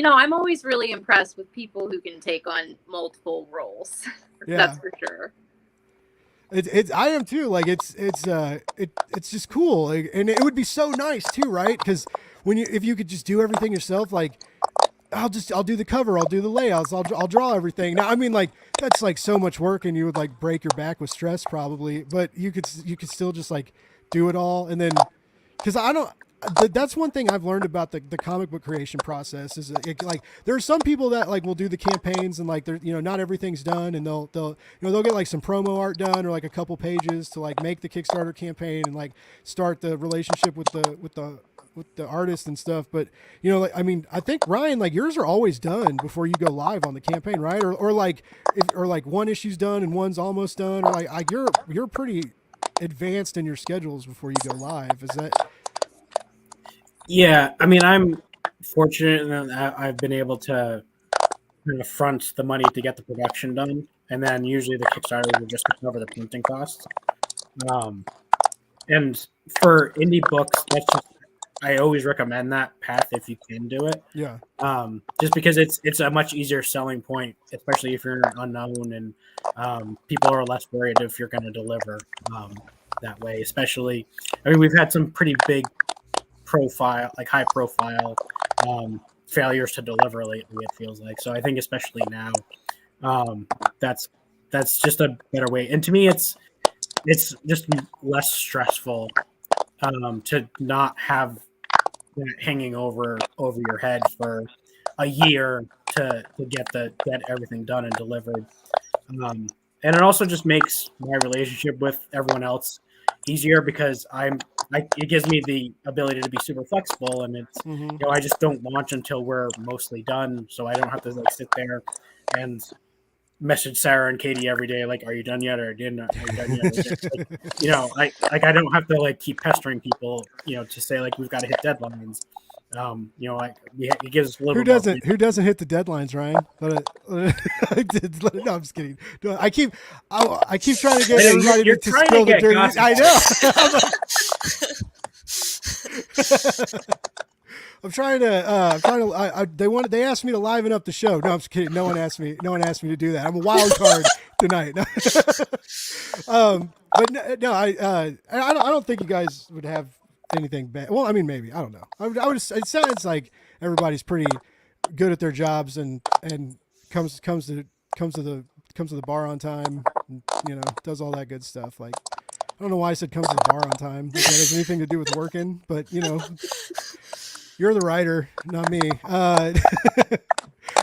[SPEAKER 6] I'm always really impressed with people who can take on multiple roles.
[SPEAKER 3] Yeah.
[SPEAKER 6] That's for sure.
[SPEAKER 3] I am too. Like it's just cool. Like, and it would be so nice too, right? Because if you could just do everything yourself, like I'll do the cover, I'll do the layouts, I'll draw everything. Now, I mean, like that's like so much work, and you would like break your back with stress probably. But you could still just like do it all, and then because that's one thing I've learned about the comic book creation process is like there are some people that like will do the campaigns and like they're not everything's done, and they'll get like some promo art done or like a couple pages to like make the Kickstarter campaign and like start the relationship with the artist and stuff. But like I mean, I think Ryan, like yours are always done before you go live on the campaign, right? Or like one issue's done and one's almost done, or like you're pretty advanced in your schedules before you go live. Is that?
[SPEAKER 4] Yeah, I mean, I'm fortunate in that I've been able to kind of front the money to get the production done, and then usually the Kickstarter will just cover the printing costs. And for indie books, I always recommend that path if you can do it.
[SPEAKER 3] Yeah.
[SPEAKER 4] Just because it's a much easier selling point, especially if you're unknown and people are less worried if you're going to deliver that way. Especially, I mean, we've had some pretty big high profile failures to deliver lately, it feels like. So I think especially now, that's just a better way. And to me, it's just less stressful to not have that hanging over your head for a year to get everything done and delivered. And it also just makes my relationship with everyone else easier because it gives me the ability to be super flexible, and it's I just don't launch until we're mostly done, so I don't have to like sit there and message Sarah and Kaytee every day like, are you done yet, or are you done yet? I don't have to like keep pestering people to say like we've got to hit deadlines. It gives us a little
[SPEAKER 3] who doesn't hit the deadlines, Ryan? No, I'm just kidding. No, I keep trying to get everybody to spill the dirty. I know. I'm trying to. They asked me to liven up the show. No, I'm just kidding. No one asked me to do that. I'm a wild card tonight. But no, I don't think you guys would have anything bad. Well, I mean, maybe, I don't know. I would. It sounds like everybody's pretty good at their jobs and comes to the bar on time. And, does all that good stuff. Like, I don't know why I said comes to the bar on time. Like, that has anything to do with working, but you're the writer, not me.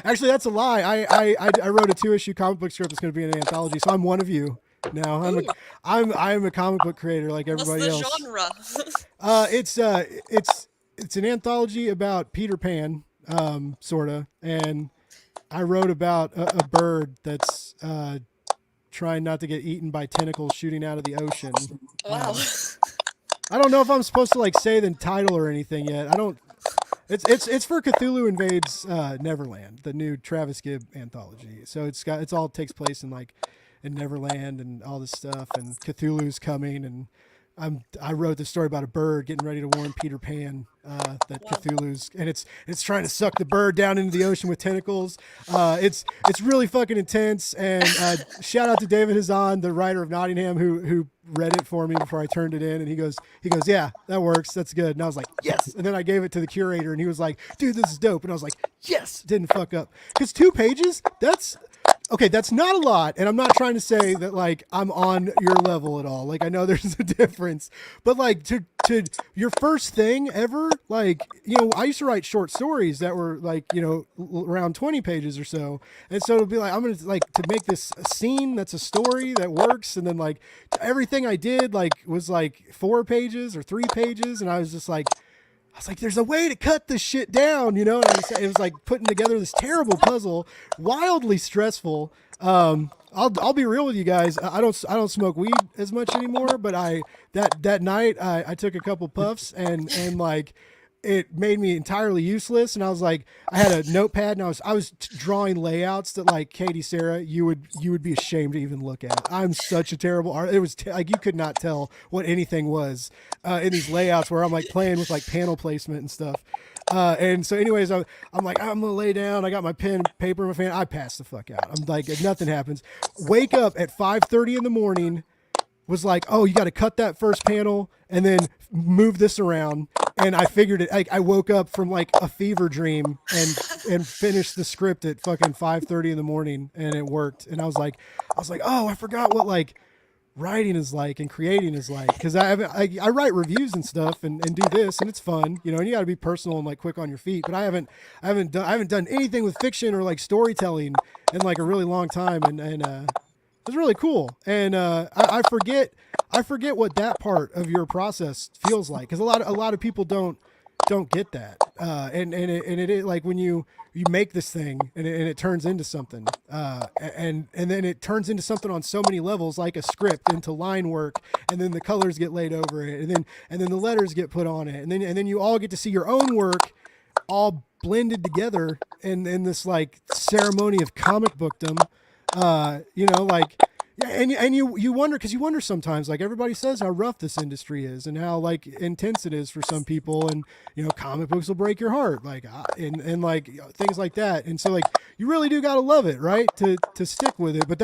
[SPEAKER 3] Actually, that's a lie. I wrote a 2-issue comic book script that's going to be an anthology, so I'm one of you now. I'm a comic book creator like everybody else.
[SPEAKER 5] What's the genre?
[SPEAKER 3] It's an anthology about Peter Pan, sorta, and I wrote about a bird that's trying not to get eaten by tentacles shooting out of the ocean.
[SPEAKER 5] Wow.
[SPEAKER 3] I don't know if I'm supposed to like say the title or anything yet. I don't. It's for Cthulhu Invades Neverland, the new Travis Gibb anthology. So it's all takes place in Neverland and all this stuff, and Cthulhu's coming, and I wrote the story about a bird getting ready to warn Peter Pan that Cthulhu's, and it's trying to suck the bird down into the ocean with tentacles. It's really fucking intense. And shout out to David Hazan, the writer of Nottingham, who read it for me before I turned it in, and he goes, yeah, that works, that's good. And I was like, yes. And then I gave it to the curator, and he was like, dude, this is dope. And I was like, yes, didn't fuck up. Because 2 pages, that's not a lot, and I'm not trying to say that like I'm on your level at all. Like, I know there's a difference, but like to your first thing ever, like, I used to write short stories that were like, around 20 pages or so, and so it'll be like, I'm gonna like to make this a scene that's a story that works, and then like everything I did like was like 4 pages or 3 pages, and I was like, there's a way to cut this shit down, and it was like putting together this terrible puzzle, wildly stressful. I'll be real with you guys. I don't smoke weed as much anymore, but that night I took a couple puffs and like it made me entirely useless. And I was like, I had a notepad and I was drawing layouts that like Kaytee, Sarah, you would be ashamed to even look at. I'm such a terrible artist. It was like you could not tell what anything was in these layouts where I'm like playing with like panel placement and stuff. And so anyways, I'm like, I'm gonna lay down. I got my pen, paper in my fan. I pass the fuck out. I'm like, nothing happens. Wake up at 5:30 in the morning. Was like, oh, you got to cut that first panel and then move this around. And I figured it. I woke up from like a fever dream and finished the script at fucking 5:30 in the morning, and it worked. And I was like, oh, I forgot what like writing is like and creating is like, because I write reviews and stuff and do this, and it's fun, you know. And you got to be personal and like quick on your feet. But I haven't done anything with fiction or like storytelling in like a really long time, and it's really cool. And I forget what that part of your process feels like, because a lot of people don't get that. And it like when you make this thing and it turns into something, and then it turns into something on so many levels, like a script, into line work, and then the colors get laid over it, and then the letters get put on it, and then you all get to see your own work all blended together in this like ceremony of comic bookdom. You know, like, yeah, and you wonder, because you wonder sometimes, like, everybody says how rough this industry is and how like intense it is for some people, and you know, comic books will break your heart, like, and like things like that. And so like you really do gotta love it, right, to stick with it. But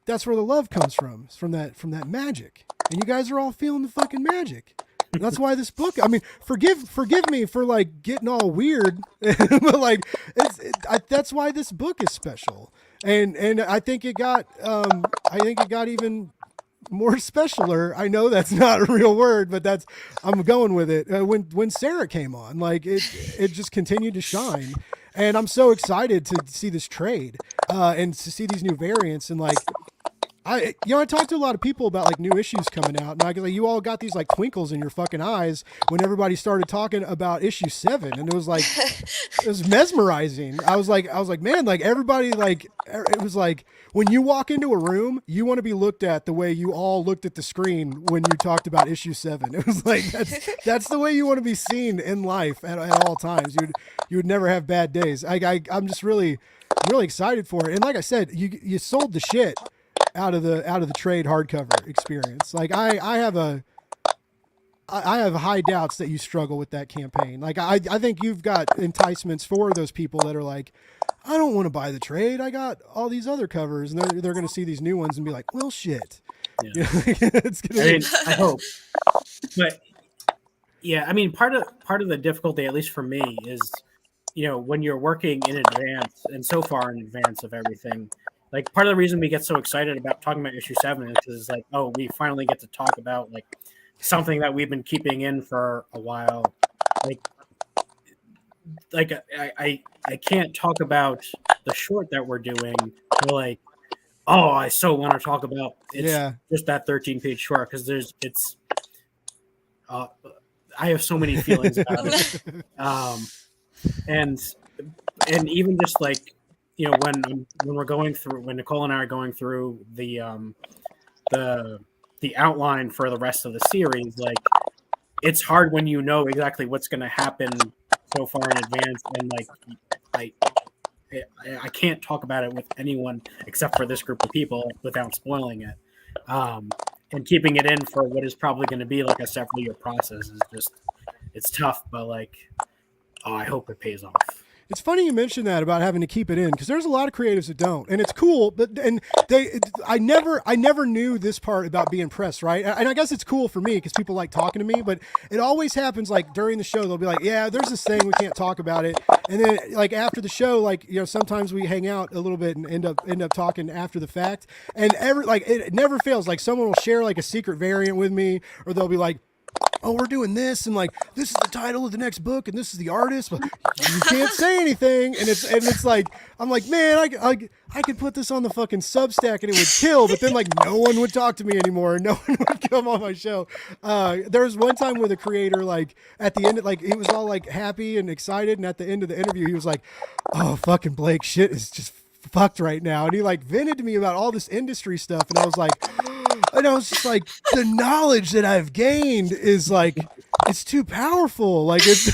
[SPEAKER 3] that's where the love comes from. It's from that magic, and you guys are all feeling the fucking magic. And that's why this book, I mean, forgive me for like getting all weird, but like that's why this book is special. And I think it got even more specialer. I know that's not a real word, but I'm going with it. When Sarah came on, like it just continued to shine, and I'm so excited to see this trade and to see these new variants. And like, I talked to a lot of people about like new issues coming out, and you all got these like twinkles in your fucking eyes when everybody started talking about issue 7, and it was like, it was mesmerizing. I was like, man, like everybody, like, it was like when you walk into a room, you want to be looked at the way you all looked at the screen when you talked about issue 7. It was like, that's the way you want to be seen in life at all times. You would never have bad days. I'm just really excited for it. And like I said, you sold the shit out of the trade hardcover experience. Like I have high doubts that you struggle with that campaign. Like I think you've got enticements for those people that are like, I don't want to buy the trade. I got all these other covers, and they're going to see these new ones and be like, well, shit. Yeah. You know, it's gonna
[SPEAKER 4] I hope. But yeah, I mean, part of the difficulty, at least for me, is, you know, when you're working in advance and so far in advance of everything. Like, part of the reason we get so excited about talking about issue 7 is because, like, oh, we finally get to talk about like something that we've been keeping in for a while. Like I can't talk about the short that we're doing. We're like, oh, I so want to talk about just that 13-page short, because I have so many feelings about it. And even just like, you know, when Nicole and I are going through the outline for the rest of the series, like, it's hard when you know exactly what's going to happen so far in advance, and like I can't talk about it with anyone except for this group of people without spoiling it. And keeping it in for what is probably going to be like a several-year process is just, it's tough, but like, oh, I hope it pays off.
[SPEAKER 3] It's funny you mentioned that about having to keep it in, because there's a lot of creatives that don't, and it's cool. But I never knew this part about being pressed, right? And I guess it's cool for me because people like talking to me. But it always happens like during the show, they'll be like, "Yeah, there's this thing, we can't talk about it." And then like after the show, like, you know, sometimes we hang out a little bit and end up talking after the fact. And it never fails. Like someone will share like a secret variant with me, or they'll be like, oh, we're doing this, and like, this is the title of the next book, and this is the artist, but you can't say anything. And it's like, I'm like, man, I could put this on the fucking Substack and it would kill, but then like no one would talk to me anymore, and no one would come on my show. There was one time with a creator, like at the end, like he was all like happy and excited, and at the end of the interview, he was like, oh, fucking Blake, shit is just fucked right now. And he like vented to me about all this industry stuff, and I was just like, the knowledge that I've gained is like, it's too powerful. Like it's.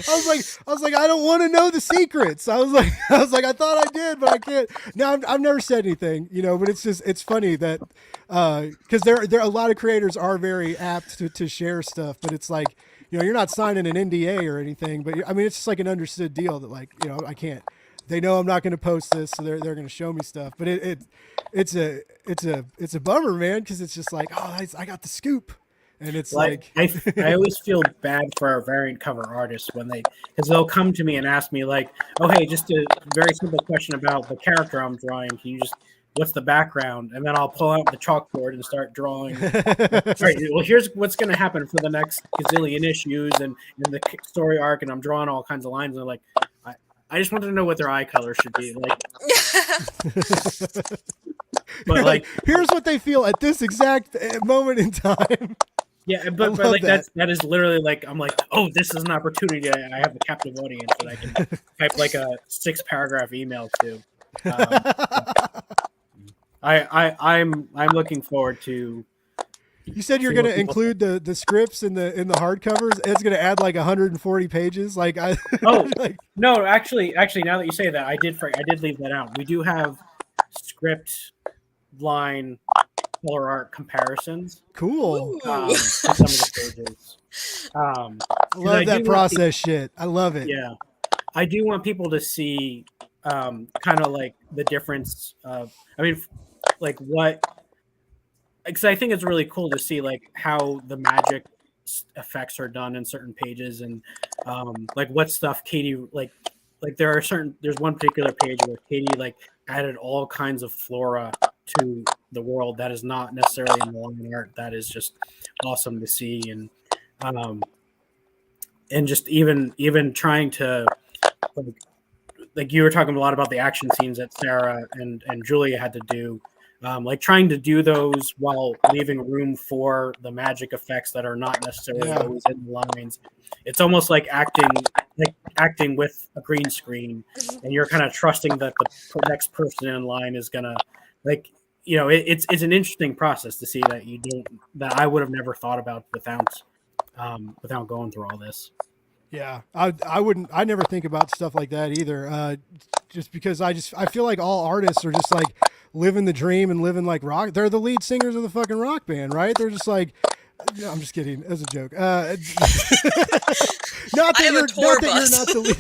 [SPEAKER 3] I was like, I don't want to know the secrets. I was like, I thought I did, but I can't. Now I've never said anything, you know. But it's funny that because there a lot of creators are very apt to share stuff, but it's like, you know, you're not signing an NDA or anything, but I mean, it's just like an understood deal that, like, you know, I can't. They know I'm not going to post this, so they're going to show me stuff. But it's a bummer, man, because it's just like, oh, I got the scoop. And it's like
[SPEAKER 4] I always feel bad for our variant cover artists when because they'll come to me and ask me like, oh, hey, just a very simple question about the character I'm drawing. Can you just, what's the background? And then I'll pull out the chalkboard and start drawing. Right, well, here's what's going to happen for the next gazillion issues and the story arc. And I'm drawing all kinds of lines. And they're like, I just wanted to know what their eye color should be. Like, but like,
[SPEAKER 3] here's what they feel at this exact moment in time.
[SPEAKER 4] Yeah, but like that is literally like, I'm like, oh, this is an opportunity. I have a captive audience that I can type like a 6-paragraph email to. I'm looking forward to.
[SPEAKER 3] You said you're going to include the scripts in the hardcovers. It's going to add like 140 pages. Like
[SPEAKER 4] no, actually, now that you say that, I did leave that out. We do have script line color art comparisons.
[SPEAKER 3] Cool.
[SPEAKER 4] For some of the pages.
[SPEAKER 3] I love that process shit. I love it.
[SPEAKER 4] Yeah. I do want people to see kind of like the difference of, I mean, like what, because I think it's really cool to see like how the magic effects are done in certain pages and like what stuff Kaytee, like there's one particular page where Kaytee like added all kinds of flora to the world that is not necessarily in the line art. That is just awesome to see. And just even trying to like you were talking a lot about the action scenes that Sarah and Julia had to do, like trying to do those while leaving room for the magic effects that are not necessarily always in the lines. It's almost like acting with a green screen, and you're kind of trusting that the next person in line is gonna, like, you know, it's an interesting process to see that I would have never thought about without going through all this.
[SPEAKER 3] Yeah, I never think about stuff like that either. Just because I feel like all artists are just like living the dream and living like rock. They're the lead singers of the fucking rock band, right? They're just like, no, I'm just kidding. As a joke. Not that you're not the lead.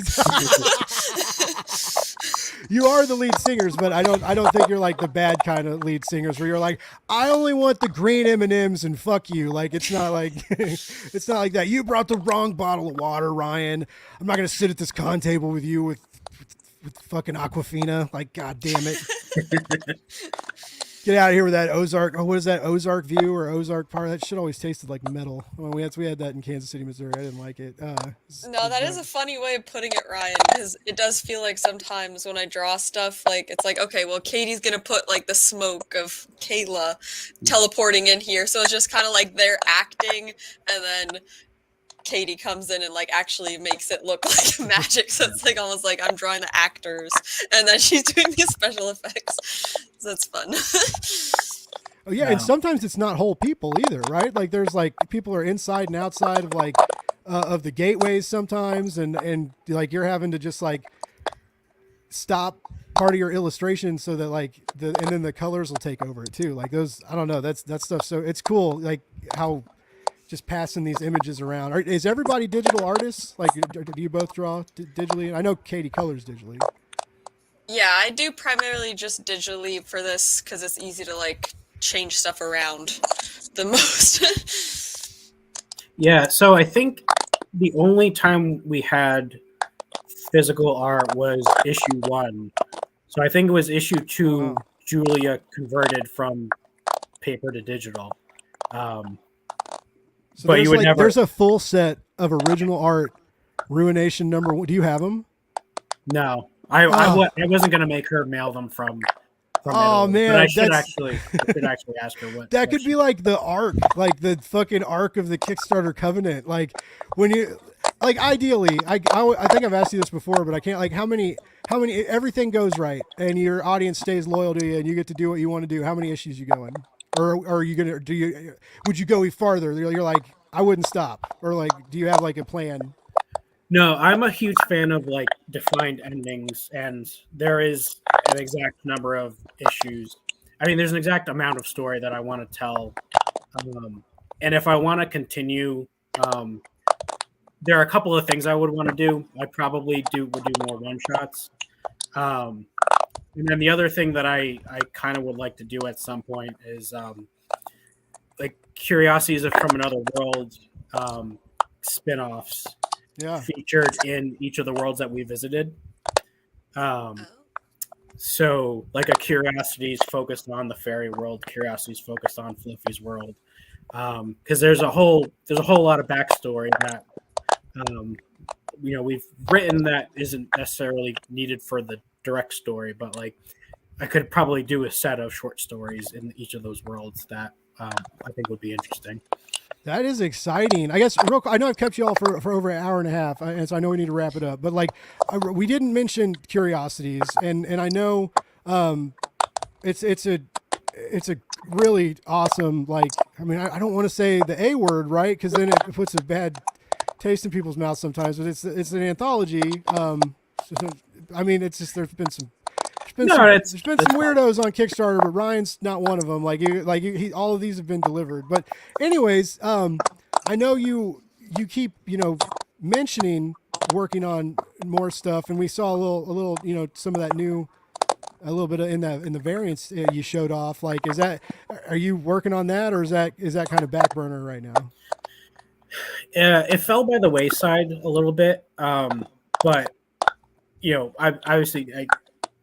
[SPEAKER 3] You are the lead singers, but I don't think you're like the bad kind of lead singers where you're like, I only want the green M&Ms and fuck you. Like, it's not like it's not like that. You brought the wrong bottle of water, Ryan. I'm not gonna sit at this con table with you with fucking Aquafina. Like, god damn it. Get out of here with that Ozark. Oh, what is that? Ozark View or Ozark Park? That shit always tasted like metal. Well, we had that in Kansas City, Missouri. I didn't like it.
[SPEAKER 5] No, that is a funny way of putting it, Ryan, because it does feel like sometimes when I draw stuff, like, it's like, okay, well, Katie's going to put, like, the smoke of Kayla teleporting in here, so it's just kind of like they're acting, and then Kaytee comes in and, like, actually makes it look like magic, so it's, like, almost like I'm drawing the actors, and then she's doing these special effects, so it's fun.
[SPEAKER 3] Oh yeah, and sometimes it's not whole people either, right? Like there's like people are inside and outside of like of the gateways sometimes, and like you're having to just like stop part of your illustration so that like and then the colors will take over it too. Like those, I don't know, that stuff. So it's cool, like how just passing these images around. Is everybody digital artists? Like, do you both draw digitally? I know Kaytee colors digitally.
[SPEAKER 5] Yeah, I do primarily just digitally for this because it's easy to like change stuff around the most.
[SPEAKER 4] Yeah, so I think the only time we had physical art was issue 1. So I think it was issue 2. Julia converted from paper to digital.
[SPEAKER 3] So
[SPEAKER 4] but you would never.
[SPEAKER 3] There's a full set of original art, Ruination #1. Do you have them?
[SPEAKER 4] No, I wasn't gonna make her mail them from
[SPEAKER 3] oh
[SPEAKER 4] Italy,
[SPEAKER 3] man,
[SPEAKER 4] but I should actually ask her what
[SPEAKER 3] that could be like the arc, like the fucking arc of the Kickstarter Covenant. Like when you, like ideally, I think I've asked you this before, but I can't. Like how many everything goes right and your audience stays loyal to you and you get to do what you want to do. How many issues you going? Or are you gonna would you go farther? You're like I wouldn't stop, or like, do you have like a plan?
[SPEAKER 4] No, I'm a huge fan of like defined endings, and there is an exact number of issues. I mean, there's an exact amount of story that I want to tell, and if I want to continue, um, there are a couple of things I would want to do. I probably would do more one shots, and then the other thing that I kind of would like to do at some point is like Curiosities from Another World spin-offs
[SPEAKER 3] Yeah.
[SPEAKER 4] featured in each of the worlds that we visited. Um,
[SPEAKER 5] Oh.
[SPEAKER 4] so like a Curiosities focused on the fairy world, Curiosities focused on Fluffy's world, because there's a whole lot of backstory that we've written that isn't necessarily needed for the direct story, but like I could probably do a set of short stories in each of those worlds that I think would be interesting.
[SPEAKER 3] That is exciting. I guess real quick, I know I've kept you all for over an hour and a half, and so I know we need to wrap it up. But like, we didn't mention Curiosities, and I know it's a really awesome. Like, I mean, I don't want to say the A word, right? Because then it puts a bad taste in people's mouths sometimes. But it's an anthology. I mean, it's just there's been some weirdos on Kickstarter, but Ryan's not one of them. He all of these have been delivered. But anyways, I know you keep mentioning working on more stuff, and we saw a little some of that new, a little bit in the variants you showed off. Like, are you working on that, or is that kind of back burner right now?
[SPEAKER 4] It fell by the wayside a little bit, but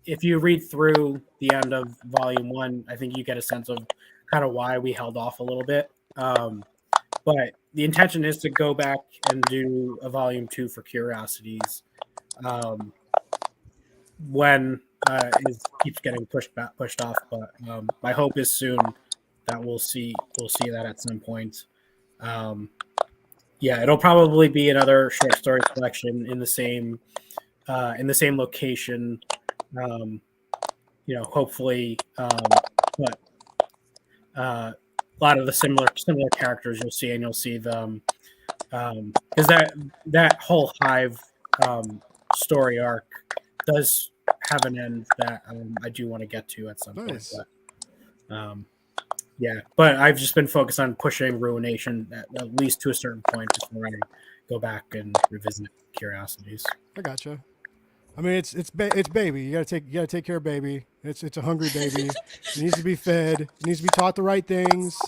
[SPEAKER 4] if you read through the end of volume 1, I think you get a sense of kind of why we held off a little bit. But the intention is to go back and do a volume 2 for Curiosities when it keeps getting pushed off. But my hope is soon that we'll see that at some point. It'll probably be another short story collection in the same location. Hopefully, but a lot of the similar characters you'll see them, because that whole hive story arc does have an end that I do want to get to at some point. But, but I've just been focused on pushing Ruination at least to a certain point before I go back and revisit Curiosities.
[SPEAKER 3] I gotcha. I mean, it's baby. You gotta take care of baby. It's a hungry baby. It needs to be fed. It needs to be taught the right things.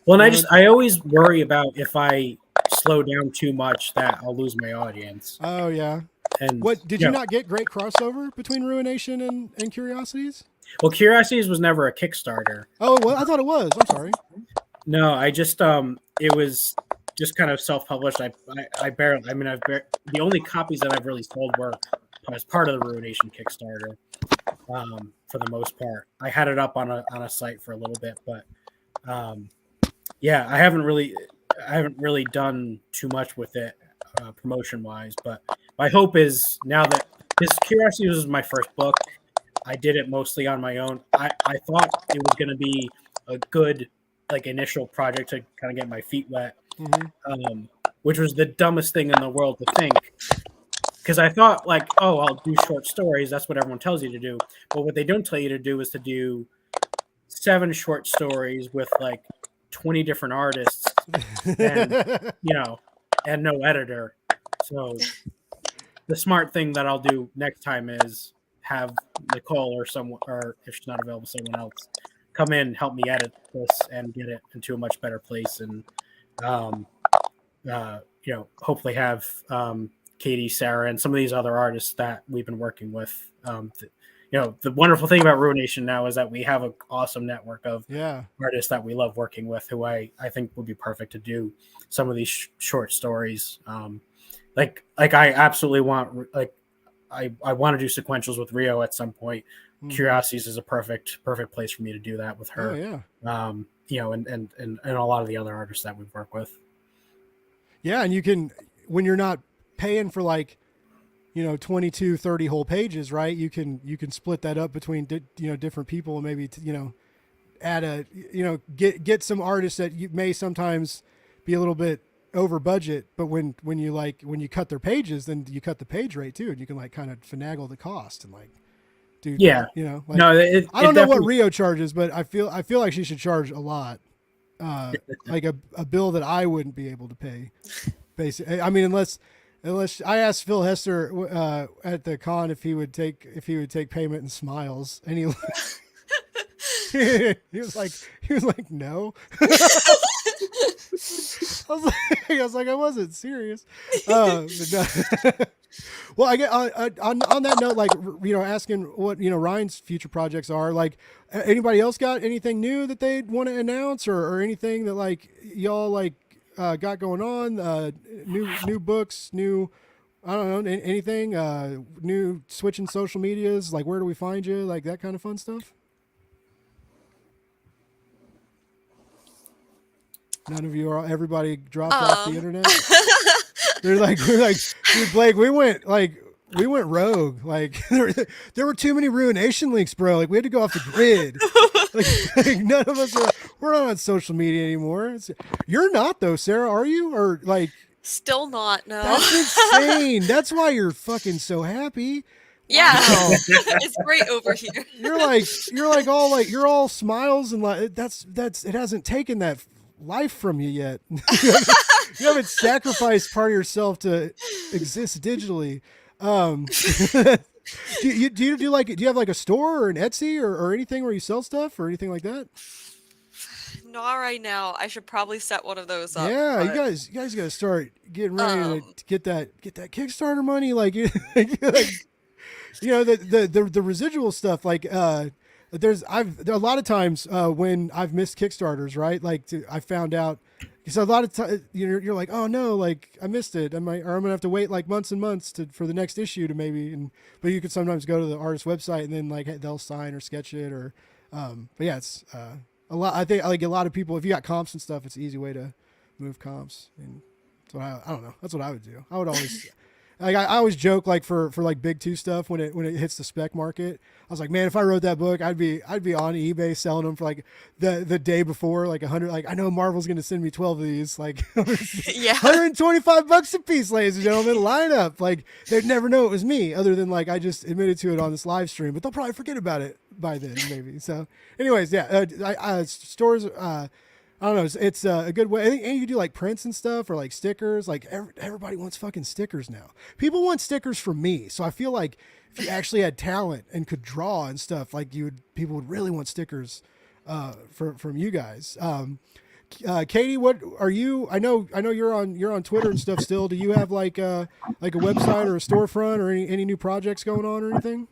[SPEAKER 4] Well, and I always worry about if I slow down too much that I'll lose my audience.
[SPEAKER 3] Oh yeah.
[SPEAKER 4] And
[SPEAKER 3] what did you not get great crossover between Ruination and Curiosities?
[SPEAKER 4] Well, Curiosities was never a Kickstarter.
[SPEAKER 3] Oh, well, I thought it was. I'm sorry.
[SPEAKER 4] No, I just it was just kind of self-published. The only copies that I've really sold were as part of the Ruination Kickstarter, for the most part. I had it up on a site for a little bit, but I haven't really done too much with it promotion wise. But my hope is now that this Curiosity was my first book, I did it mostly on my own. I thought it was going to be a good initial project to kind of get my feet wet, which was the dumbest thing in the world to think. Because I thought I'll do short stories. That's what everyone tells you to do. But what they don't tell you to do is to do 7 short stories with 20 different artists and, and no editor. So the smart thing that I'll do next time is have Nicole or someone, or if she's not available, someone else come in, help me edit this and get it into a much better place. And, hopefully have, Kaytee, Sarah, and some of these other artists that we've been working with. The wonderful thing about Ruination now is that we have an awesome network of artists that we love working with, who I think would be perfect to do some of these short stories. I absolutely want I want to do sequentials with Rio at some point. Curiosities is a perfect place for me to do that with her. And a lot of the other artists that we've worked with. Yeah,
[SPEAKER 3] and you can, when you're not paying for 22, 30 whole pages, right? You can split that up between different people, and maybe add get some artists that you may sometimes be a little bit over budget, but when you cut their pages, then you cut the page rate too, and you can like kind of finagle the cost and like do
[SPEAKER 4] Yeah.
[SPEAKER 3] you know, like,
[SPEAKER 4] No,
[SPEAKER 3] I don't know what
[SPEAKER 4] definitely-
[SPEAKER 3] Rio charges, but I feel like she should charge a lot, like a bill that I wouldn't be able to pay. Basically, I mean, unless I asked Phil Hester at the con if he would take payment in smiles, and he he was like no. I was like I wasn't serious. But no. Well, I get on that note, like, you know, asking what, you know, Ryan's future projects are. Like, anybody else got anything new that they'd want to announce, or anything that like y'all like got going on? New books, new, I don't know, anything, new switching social medias, like where do we find you, like that kind of fun stuff. None of you are. Everybody dropped off the internet. We're like, dude, Blake, we went rogue. Like there were too many Ruination links, bro. Like we had to go off the grid. like none of us we're not on social media anymore. You're not though, Sarah, are you? Or like
[SPEAKER 5] Still not, no.
[SPEAKER 3] that's insane. That's why you're fucking so happy.
[SPEAKER 5] Yeah.
[SPEAKER 3] Wow.
[SPEAKER 5] It's great over here.
[SPEAKER 3] You're all smiles, and like that's it hasn't taken that life from you yet. You haven't sacrificed part of yourself to exist digitally. Do you have like a store or an Etsy or anything where you sell stuff or anything like that?
[SPEAKER 5] Not right now. I should probably set one of those up.
[SPEAKER 3] Yeah,
[SPEAKER 5] but-
[SPEAKER 3] you guys got to start getting ready to get that Kickstarter money. Like, like, you know, the residual stuff. Like, there a lot of times when I've missed Kickstarters, right? Like, I found out. So a lot of times you're like, oh no, like I missed it. I'm gonna have to wait like months and months for the next issue to maybe. But you could sometimes go to the artist website and then like they'll sign or sketch it or. But yeah, it's a lot. I think like a lot of people, if you got comps and stuff, it's an easy way to move comps. And so I don't know. That's what I would do. I would always. Like I always joke like for like Big Two stuff when it hits the spec market. I was like, man, if I wrote that book, I'd be on eBay selling them for like the day before, like 100. Like I know Marvel's gonna send me 12 of these, like
[SPEAKER 5] Yeah.
[SPEAKER 3] $125 a piece, ladies and gentlemen. Line up. Like they'd never know it was me, other than like I just admitted to it on this live stream. But they'll probably forget about it by then, maybe. So, anyways, yeah, stores. I don't know. It's a good way. And you do like prints and stuff or like stickers. Like everybody wants fucking stickers now. People want stickers from me. So I feel like if you actually had talent and could draw and stuff, like people would really want stickers from you guys. Kaytee, what are you? I know you're on Twitter and stuff still. Do you have like a website or a storefront or any new projects going on or anything?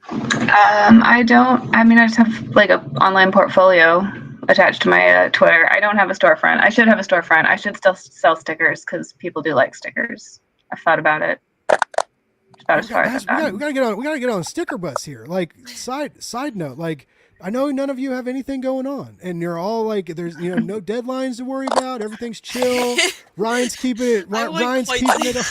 [SPEAKER 2] I don't. I mean, I just have like a online portfolio attached to my Twitter. I don't have a storefront. I should have a storefront. I should still sell stickers because people do like stickers. I've thought about it. It's about as far as I've gotten.
[SPEAKER 3] We gotta get on a sticker bus here. Like side note, like I know none of you have anything going on, and you're all like, there's no deadlines to worry about. Everything's chill. Ryan's keeping it. Ryan's keeping it.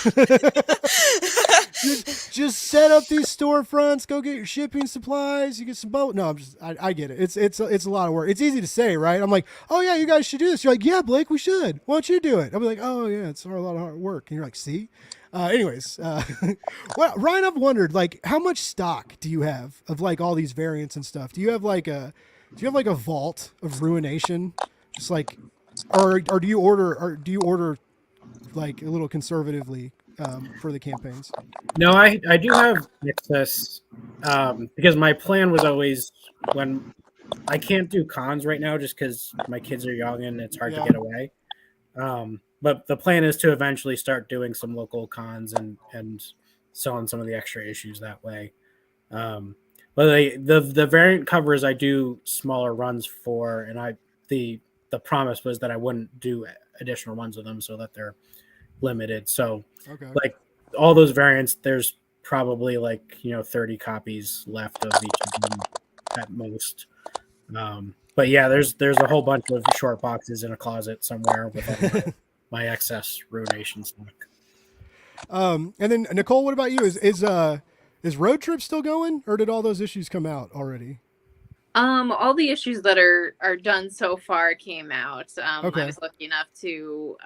[SPEAKER 3] Just set up these storefronts. Go get your shipping supplies. You get some boat. No, I get it. It's a lot of work. It's easy to say, right? I'm like, oh yeah, you guys should do this. You're like, yeah, Blake, we should. Why don't you do it? I'll be like, oh yeah, it's a lot of hard work. And you're like, see. Anyways, well, Ryan, I've wondered, like, how much stock do you have of like all these variants and stuff? Do you have like a vault of Ruination, just like, or do you order like a little conservatively for the campaigns?
[SPEAKER 4] No, I do have excess because my plan was always, when I can't do cons right now just because my kids are young and it's hard to get away. But the plan is to eventually start doing some local cons and selling some of the extra issues that way. But the variant covers I do smaller runs for, and the promise was that I wouldn't do additional runs of them so that they're limited. So like all those variants, there's probably like 30 copies left of each of them at most. But yeah, there's a whole bunch of short boxes in a closet somewhere with my excess Ruination stock.
[SPEAKER 3] And then Nicole, what about you? Is Road Trip still going, or did all those issues come out already?
[SPEAKER 6] All the issues that are done so far came out.
[SPEAKER 3] Okay.
[SPEAKER 6] I was lucky enough to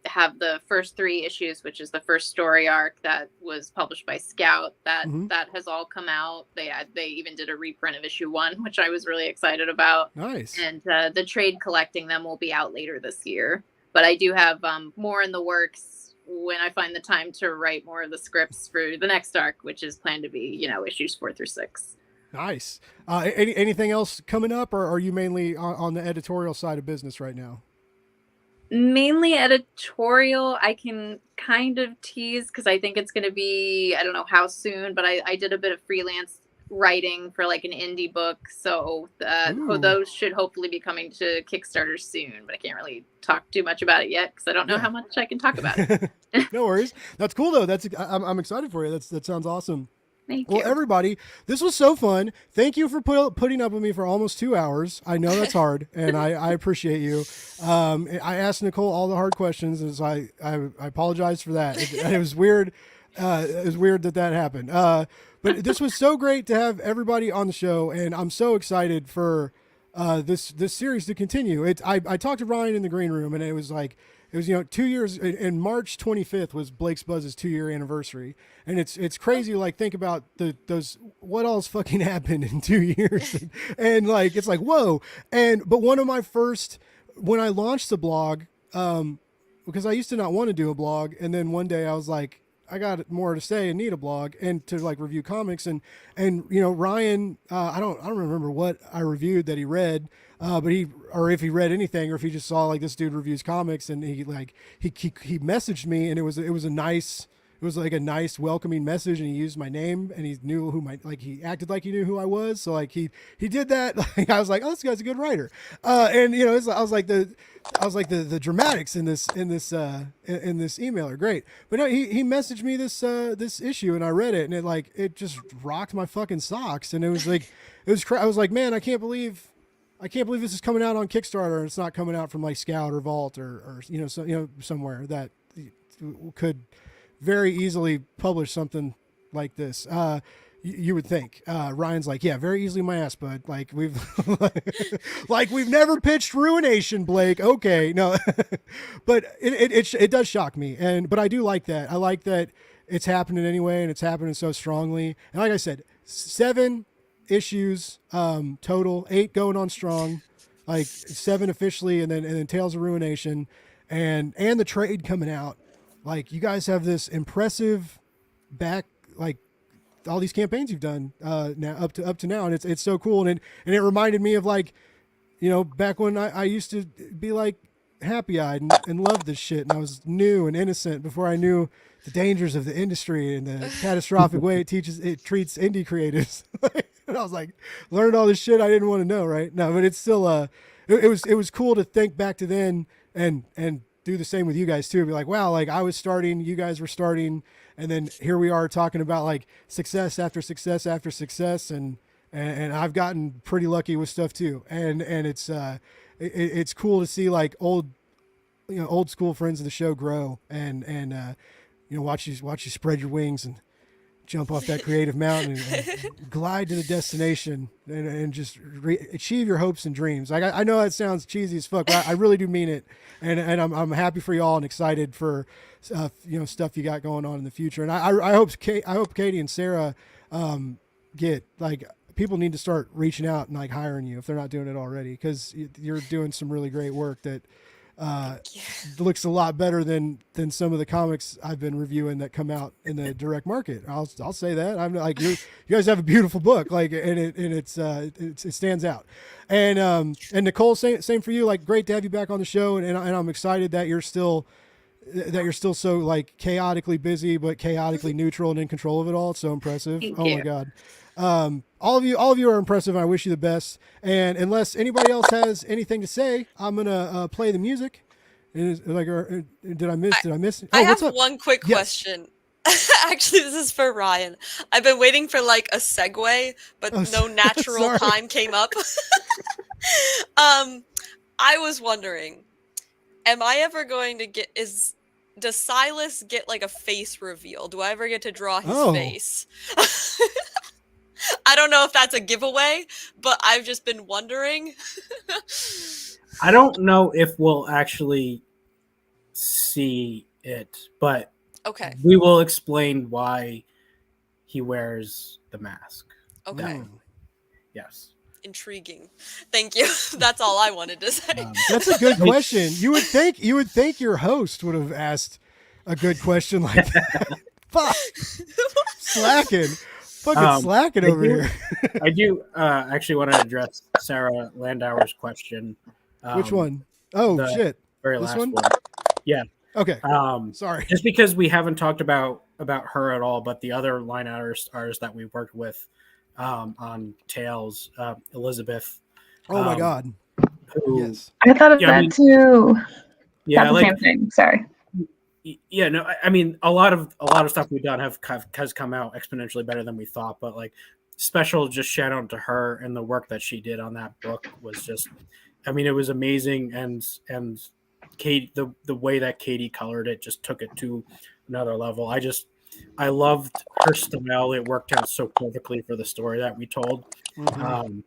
[SPEAKER 6] have the first 3 issues, which is the first story arc that was published by Scout. That has all come out. They even did a reprint of issue 1, which I was really excited about.
[SPEAKER 3] Nice.
[SPEAKER 6] And the trade collecting them will be out later this year. But I do have more in the works when I find the time to write more of the scripts for the next arc, which is planned to be, issues 4 through 6.
[SPEAKER 3] Nice. Anything else coming up, or are you mainly on the editorial side of business right now?
[SPEAKER 6] Mainly editorial. I can kind of tease because I think it's going to be, I don't know how soon, but I did a bit of freelance writing for like an indie book. So those should hopefully be coming to Kickstarter soon, but I can't really talk too much about it yet because I don't know how much I can talk about it.
[SPEAKER 3] No worries. That's cool though. I'm excited for you. That sounds awesome.
[SPEAKER 6] Thank you.
[SPEAKER 3] Well, everybody, this was so fun. Thank you for putting up with me for almost 2 hours. I know that's hard, and I appreciate you. I asked Nicole all the hard questions, and so I apologize for that. It was weird. It was weird that happened. But this was so great to have everybody on the show, and I'm so excited for this series to continue. I talked to Ryan in the green room, and it was 2 years, in March 25th was Blake's Buzz's 2-year anniversary. And it's crazy. Like, think about those, what all's fucking happened in 2 years. And like, it's like, whoa. But one of my first, when I launched the blog, because I used to not want to do a blog. And then one day I was like, I got more to say and need a blog and to like review comics and Ryan, I don't remember what I reviewed that he read, but if he read anything or if he just saw like this dude reviews comics and he messaged me and it was a nice welcoming message and he used my name and he knew he acted like he knew who I was. So like he did that. Like, I was like, oh, this guy's a good writer. And I was like the dramatics in this email are great. But no, he messaged me this issue and I read it and it just rocked my fucking socks. And it was like, I was like, man, I can't believe this is coming out on Kickstarter and it's not coming out from like Scout or Vault or somewhere that could very easily publish something like this. You would think. Ryan's like, yeah, very easily my ass, bud. Like we've never pitched Ruination, Blake. Okay, no, but it does shock me, but I do like that. I like that it's happening anyway, and it's happening so strongly. And like I said, 7 issues total, 8 going on strong, like 7 officially, and then Tales of Ruination, and the trade coming out. Like you guys have this impressive like all these campaigns you've done now up to now, and it's so cool, and it reminded me of like, back when I used to be like happy-eyed and love this shit, and I was new and innocent before I knew the dangers of the industry and the catastrophic way it treats indie creatives. And I was like, learned all this shit I didn't want to know, right? No, but it's still it was cool to think back to then and do the same with you guys too. Be like, wow, like I was starting, you guys were starting, and then here we are talking about like success after success after success, and I've gotten pretty lucky with stuff too, and it's cool to see like old school friends of the show grow and watch you spread your wings and jump off that creative mountain and glide to the destination and just achieve your hopes and dreams. Like I know that sounds cheesy as fuck, but I really do mean it. And I'm happy for y'all and excited for stuff you got going on in the future. And I hope Kaytee and Sarah get like, people need to start reaching out and like hiring you if they're not doing it already, because you're doing some really great work that looks a lot better than some of the comics I've been reviewing that come out in the direct market. I'll say that. I'm like, you guys have a beautiful book, like, and it stands out. And Nicole, same for you. Like, great to have you back on the show, and I'm excited that you're still so like chaotically busy but chaotically neutral and in control of it all. It's so impressive.
[SPEAKER 6] Thank
[SPEAKER 3] you.
[SPEAKER 6] You.
[SPEAKER 3] My God. All of you are impressive, and I wish you the best. And unless anybody else has anything to say, I'm gonna play the music. Did I miss?
[SPEAKER 5] I have one quick question. Actually, this is for Ryan. I've been waiting for like a segue, but no natural time came up. I was wondering, am I ever going to does Silas get like a face reveal? Do I ever get to draw his face? I don't know if that's a giveaway, but I've just been wondering.
[SPEAKER 4] I don't know if we'll actually see it, but
[SPEAKER 5] Okay.
[SPEAKER 4] we will explain why he wears the mask.
[SPEAKER 5] Okay.
[SPEAKER 4] Yes.
[SPEAKER 5] Intriguing. Thank you. That's all I wanted to say.
[SPEAKER 3] That's a good question. You would think your host would have asked a good question like that. Fuck. Slacking. Fucking slacking over here.
[SPEAKER 4] I do actually want to address Sarah Landauer's question.
[SPEAKER 3] Which one? Oh, shit.
[SPEAKER 4] Very
[SPEAKER 3] This
[SPEAKER 4] last
[SPEAKER 3] one?
[SPEAKER 4] Yeah.
[SPEAKER 3] Okay. Sorry.
[SPEAKER 4] Just because we haven't talked about her at all, but the other line artists that we worked with on Tales, Elizabeth.
[SPEAKER 3] Oh my God.
[SPEAKER 4] Yes.
[SPEAKER 2] I thought of that too.
[SPEAKER 4] Yeah,
[SPEAKER 2] Not the same thing. Sorry.
[SPEAKER 4] Yeah, no, I mean a lot of stuff we've done has come out exponentially better than we thought, but like special just shout out to her and the work that she did on that book was just, I mean, it was amazing, and Kate, the way that Kaytee colored it just took it to another level. I loved her style. It worked out so perfectly for the story that we told. And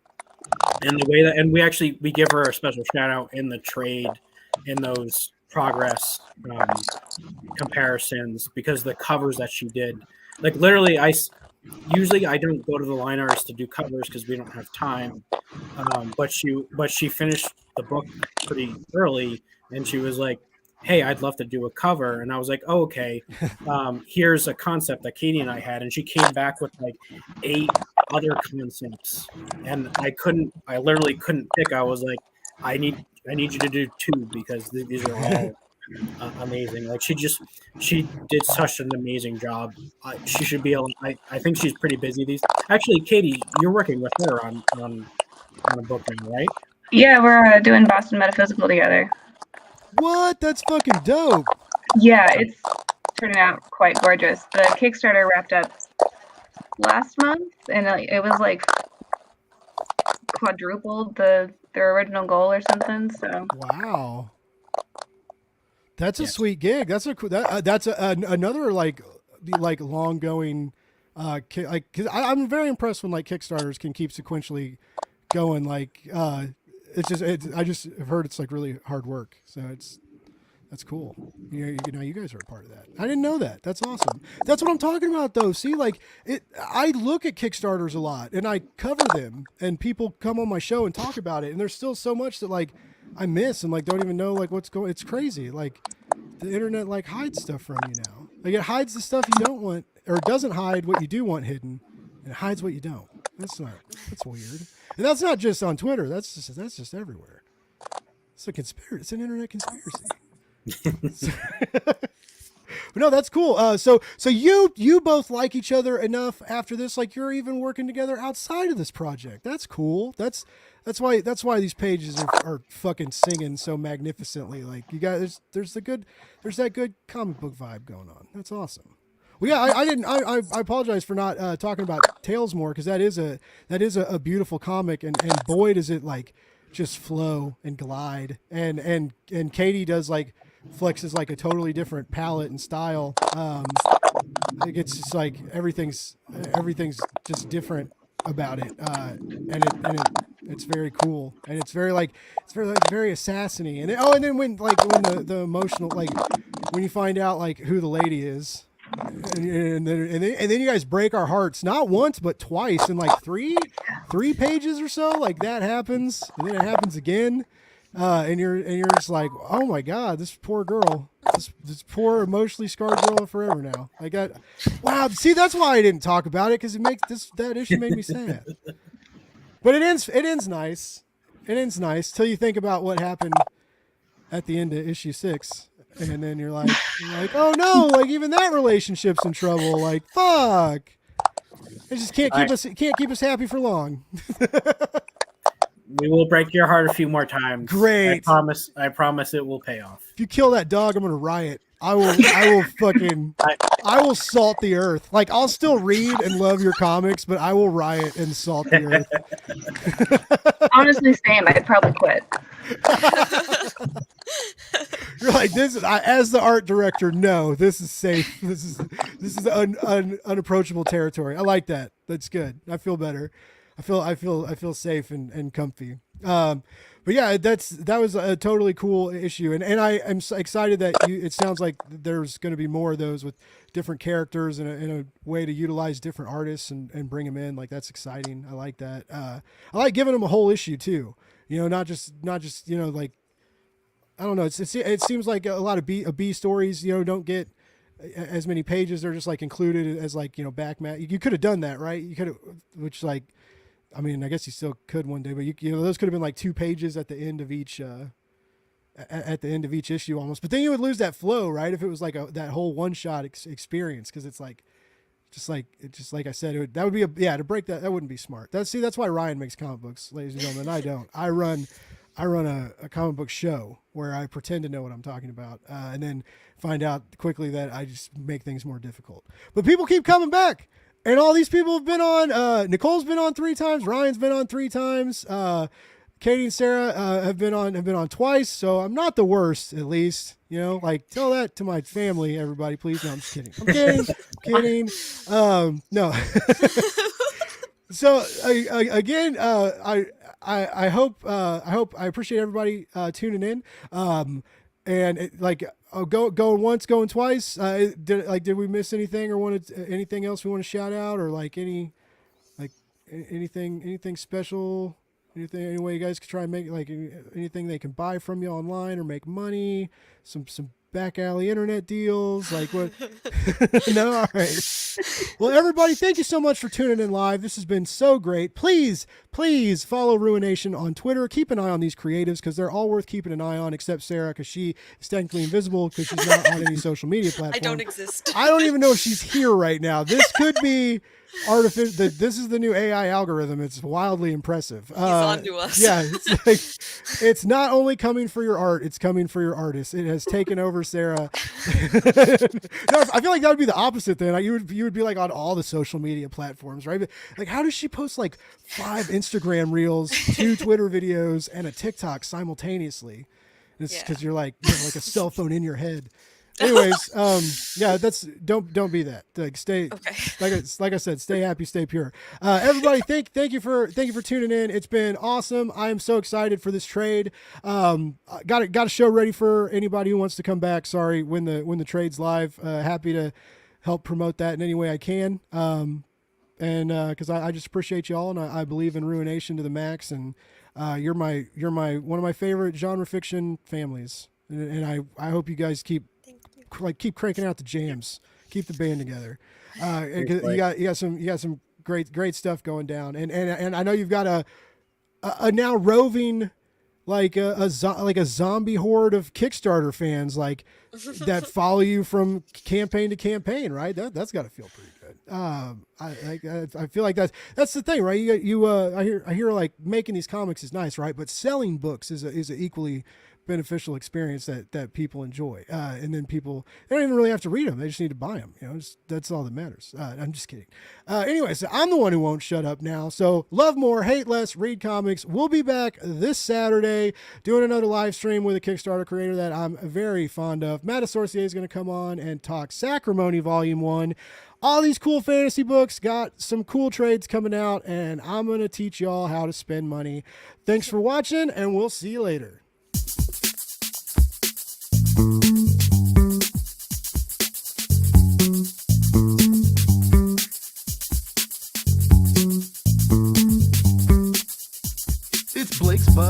[SPEAKER 4] the way that, and we give her a special shout out in the trade in those progress comparisons, because the covers that she did, like literally usually I don't go to the line artist to do covers because we don't have time, but she finished the book pretty early and she was like, hey, I'd love to do a cover. And I was like, oh, okay, here's a concept that Kaytee and I had, and she came back with like 8 other concepts, and I literally couldn't pick. I was like, I need you to do 2 because these are all amazing. Like she did such an amazing job. She should be able. I think she's pretty busy these. Actually, Kaytee, you're working with her on a book now, right?
[SPEAKER 2] Yeah, we're doing Boston Metaphysical together.
[SPEAKER 3] What? That's fucking dope.
[SPEAKER 2] Yeah, it's turning out quite gorgeous. The Kickstarter wrapped up last month, and it was like quadrupled their original goal or something. So
[SPEAKER 3] wow, that's a sweet gig. That's another like long going. Cause I'm very impressed when like Kickstarters can keep sequentially going. Like I just have heard it's like really hard work. So that's cool. You guys are a part of that. I didn't know that. That's awesome. That's what I'm talking about though. See, like I look at Kickstarters a lot and I cover them, and people come on my show and talk about it. And there's still so much that like I miss and like don't even know like what's going. It's crazy. Like the internet like hides stuff from you now. Like it hides the stuff you don't want, or it doesn't hide what you do want hidden, and it hides what you don't. That's weird. And that's not just on Twitter. That's just everywhere. It's a conspiracy. It's an internet conspiracy. But no, that's cool. So you both like each other enough after this, like you're even working together outside of this project. That's cool. That's why these pages are fucking singing so magnificently. Like you guys, there's that good comic book vibe going on. That's awesome. Well, yeah, I apologize for not talking about Tales more, because that is a beautiful comic, and boy does it like just flow and glide, and Kaytee does like flexes like a totally different palette and style. It's just like everything's just different about it, and it's very cool, and it's very assassiny, and then when the emotional, like when you find out like who the lady is. And then you guys break our hearts not once but twice in like three pages or so. Like that happens, and then it happens again, and you're just like, oh my god, this poor girl, this poor emotionally scarred girl forever now. Like wow. See, that's why I didn't talk about it, because that issue made me sad. But it ends nice. It ends nice till you think about what happened at the end of issue 6. And then you're like, oh no, like even that relationship's in trouble. Like, fuck. It just can't keep us happy for long.
[SPEAKER 4] We will break your heart a few more times.
[SPEAKER 3] Great.
[SPEAKER 4] I promise it will pay off.
[SPEAKER 3] If you kill that dog, I'm gonna riot. I will fucking, I will salt the earth. Like, I'll still read and love your comics, but I will riot and salt the earth.
[SPEAKER 2] Honestly, same. I'd probably quit.
[SPEAKER 3] You're like, this is, as the art director, no, this is safe. This is unapproachable territory. I like that. That's good. I feel better. I feel safe and comfy. But yeah, that was a totally cool issue, and I am so excited that it sounds like there's going to be more of those with different characters and a way to utilize different artists and bring them in. Like, that's exciting. I like that. I like giving them a whole issue too. You know, not just like, I don't know. It seems like a lot of B stories, don't get as many pages. They're just like included as like, back mat. You could have done that, right? You could have, which like, I mean, I guess you still could one day, but those could have been like 2 pages at the end of each, issue almost. But then you would lose that flow, right? If it was like that whole one shot experience, because it's like, just like I said, that would be to break that wouldn't be smart. That's why Ryan makes comic books, ladies and gentlemen. I don't. I run a comic book show where I pretend to know what I'm talking about, and then find out quickly that I just make things more difficult. But people keep coming back. And all these people have been on. Nicole's been on 3 times. Ryan's been on 3 times. Kaytee and Sarah have been on twice. So I'm not the worst, at least. Like, tell that to my family, everybody, please. No, I'm just kidding. I'm kidding. No. So again, I hope I appreciate everybody tuning in. And going once, going twice. Did we miss anything or wanted anything else we want to shout out, or like anything special? Any way you guys could try and make like anything they can buy from you online or make money? Some back alley internet deals, like what? No, all right. Well, everybody, thank you so much for tuning in live. This has been so great. Please follow Ruination on Twitter. Keep an eye on these creatives because they're all worth keeping an eye on, except Sarah, because she is technically invisible because she's not on any social media platform.
[SPEAKER 5] I don't exist.
[SPEAKER 3] I don't even know if she's here right now. This could be artificial. This is the new AI algorithm. It's wildly impressive.
[SPEAKER 5] He's on to us.
[SPEAKER 3] Yeah, it's like, it's not only coming for your art, it's coming for your artist. It has taken over Sarah. No, I feel like that would be the opposite then. You would be like on all the social media platforms, right? Like, how does she post like 5 Instagram reels, 2 Twitter videos, and a TikTok simultaneously? It's because you're like a cell phone in your head. Anyways, that's don't be that. Like, stay okay. Like I said, stay happy, stay pure. Everybody, thank you for tuning in. It's been awesome. I am so excited for this trade. Got a show ready for anybody who wants to come back. Sorry, when the trade's live. Happy to help promote that in any way I can. And because I just appreciate y'all, and I believe in Ruination to the max. And you're one of my favorite genre fiction families. And I hope you guys keep cranking out the jams, keep the band together. You got some great stuff going down, and I know you've got a now roving like a zombie horde of Kickstarter fans that follow you from campaign to campaign, right? That's got to feel pretty good. I feel like that's the thing, right? I hear like making these comics is nice, right? But selling books is an equally beneficial experience that people enjoy, and then they don't even really have to read them, they just need to buy them. That's all that matters. I'm just kidding. Anyway, so I'm the one who won't shut up now. So love more, hate less, read comics. We'll be back this Saturday doing another live stream with a Kickstarter creator that I'm very fond of. Matt Assorcier is going to come on and talk Sacrimony Volume 1. All these cool fantasy books, got some cool trades coming out, and I'm going to teach y'all how to spend money. Thanks for watching, and we'll see you later.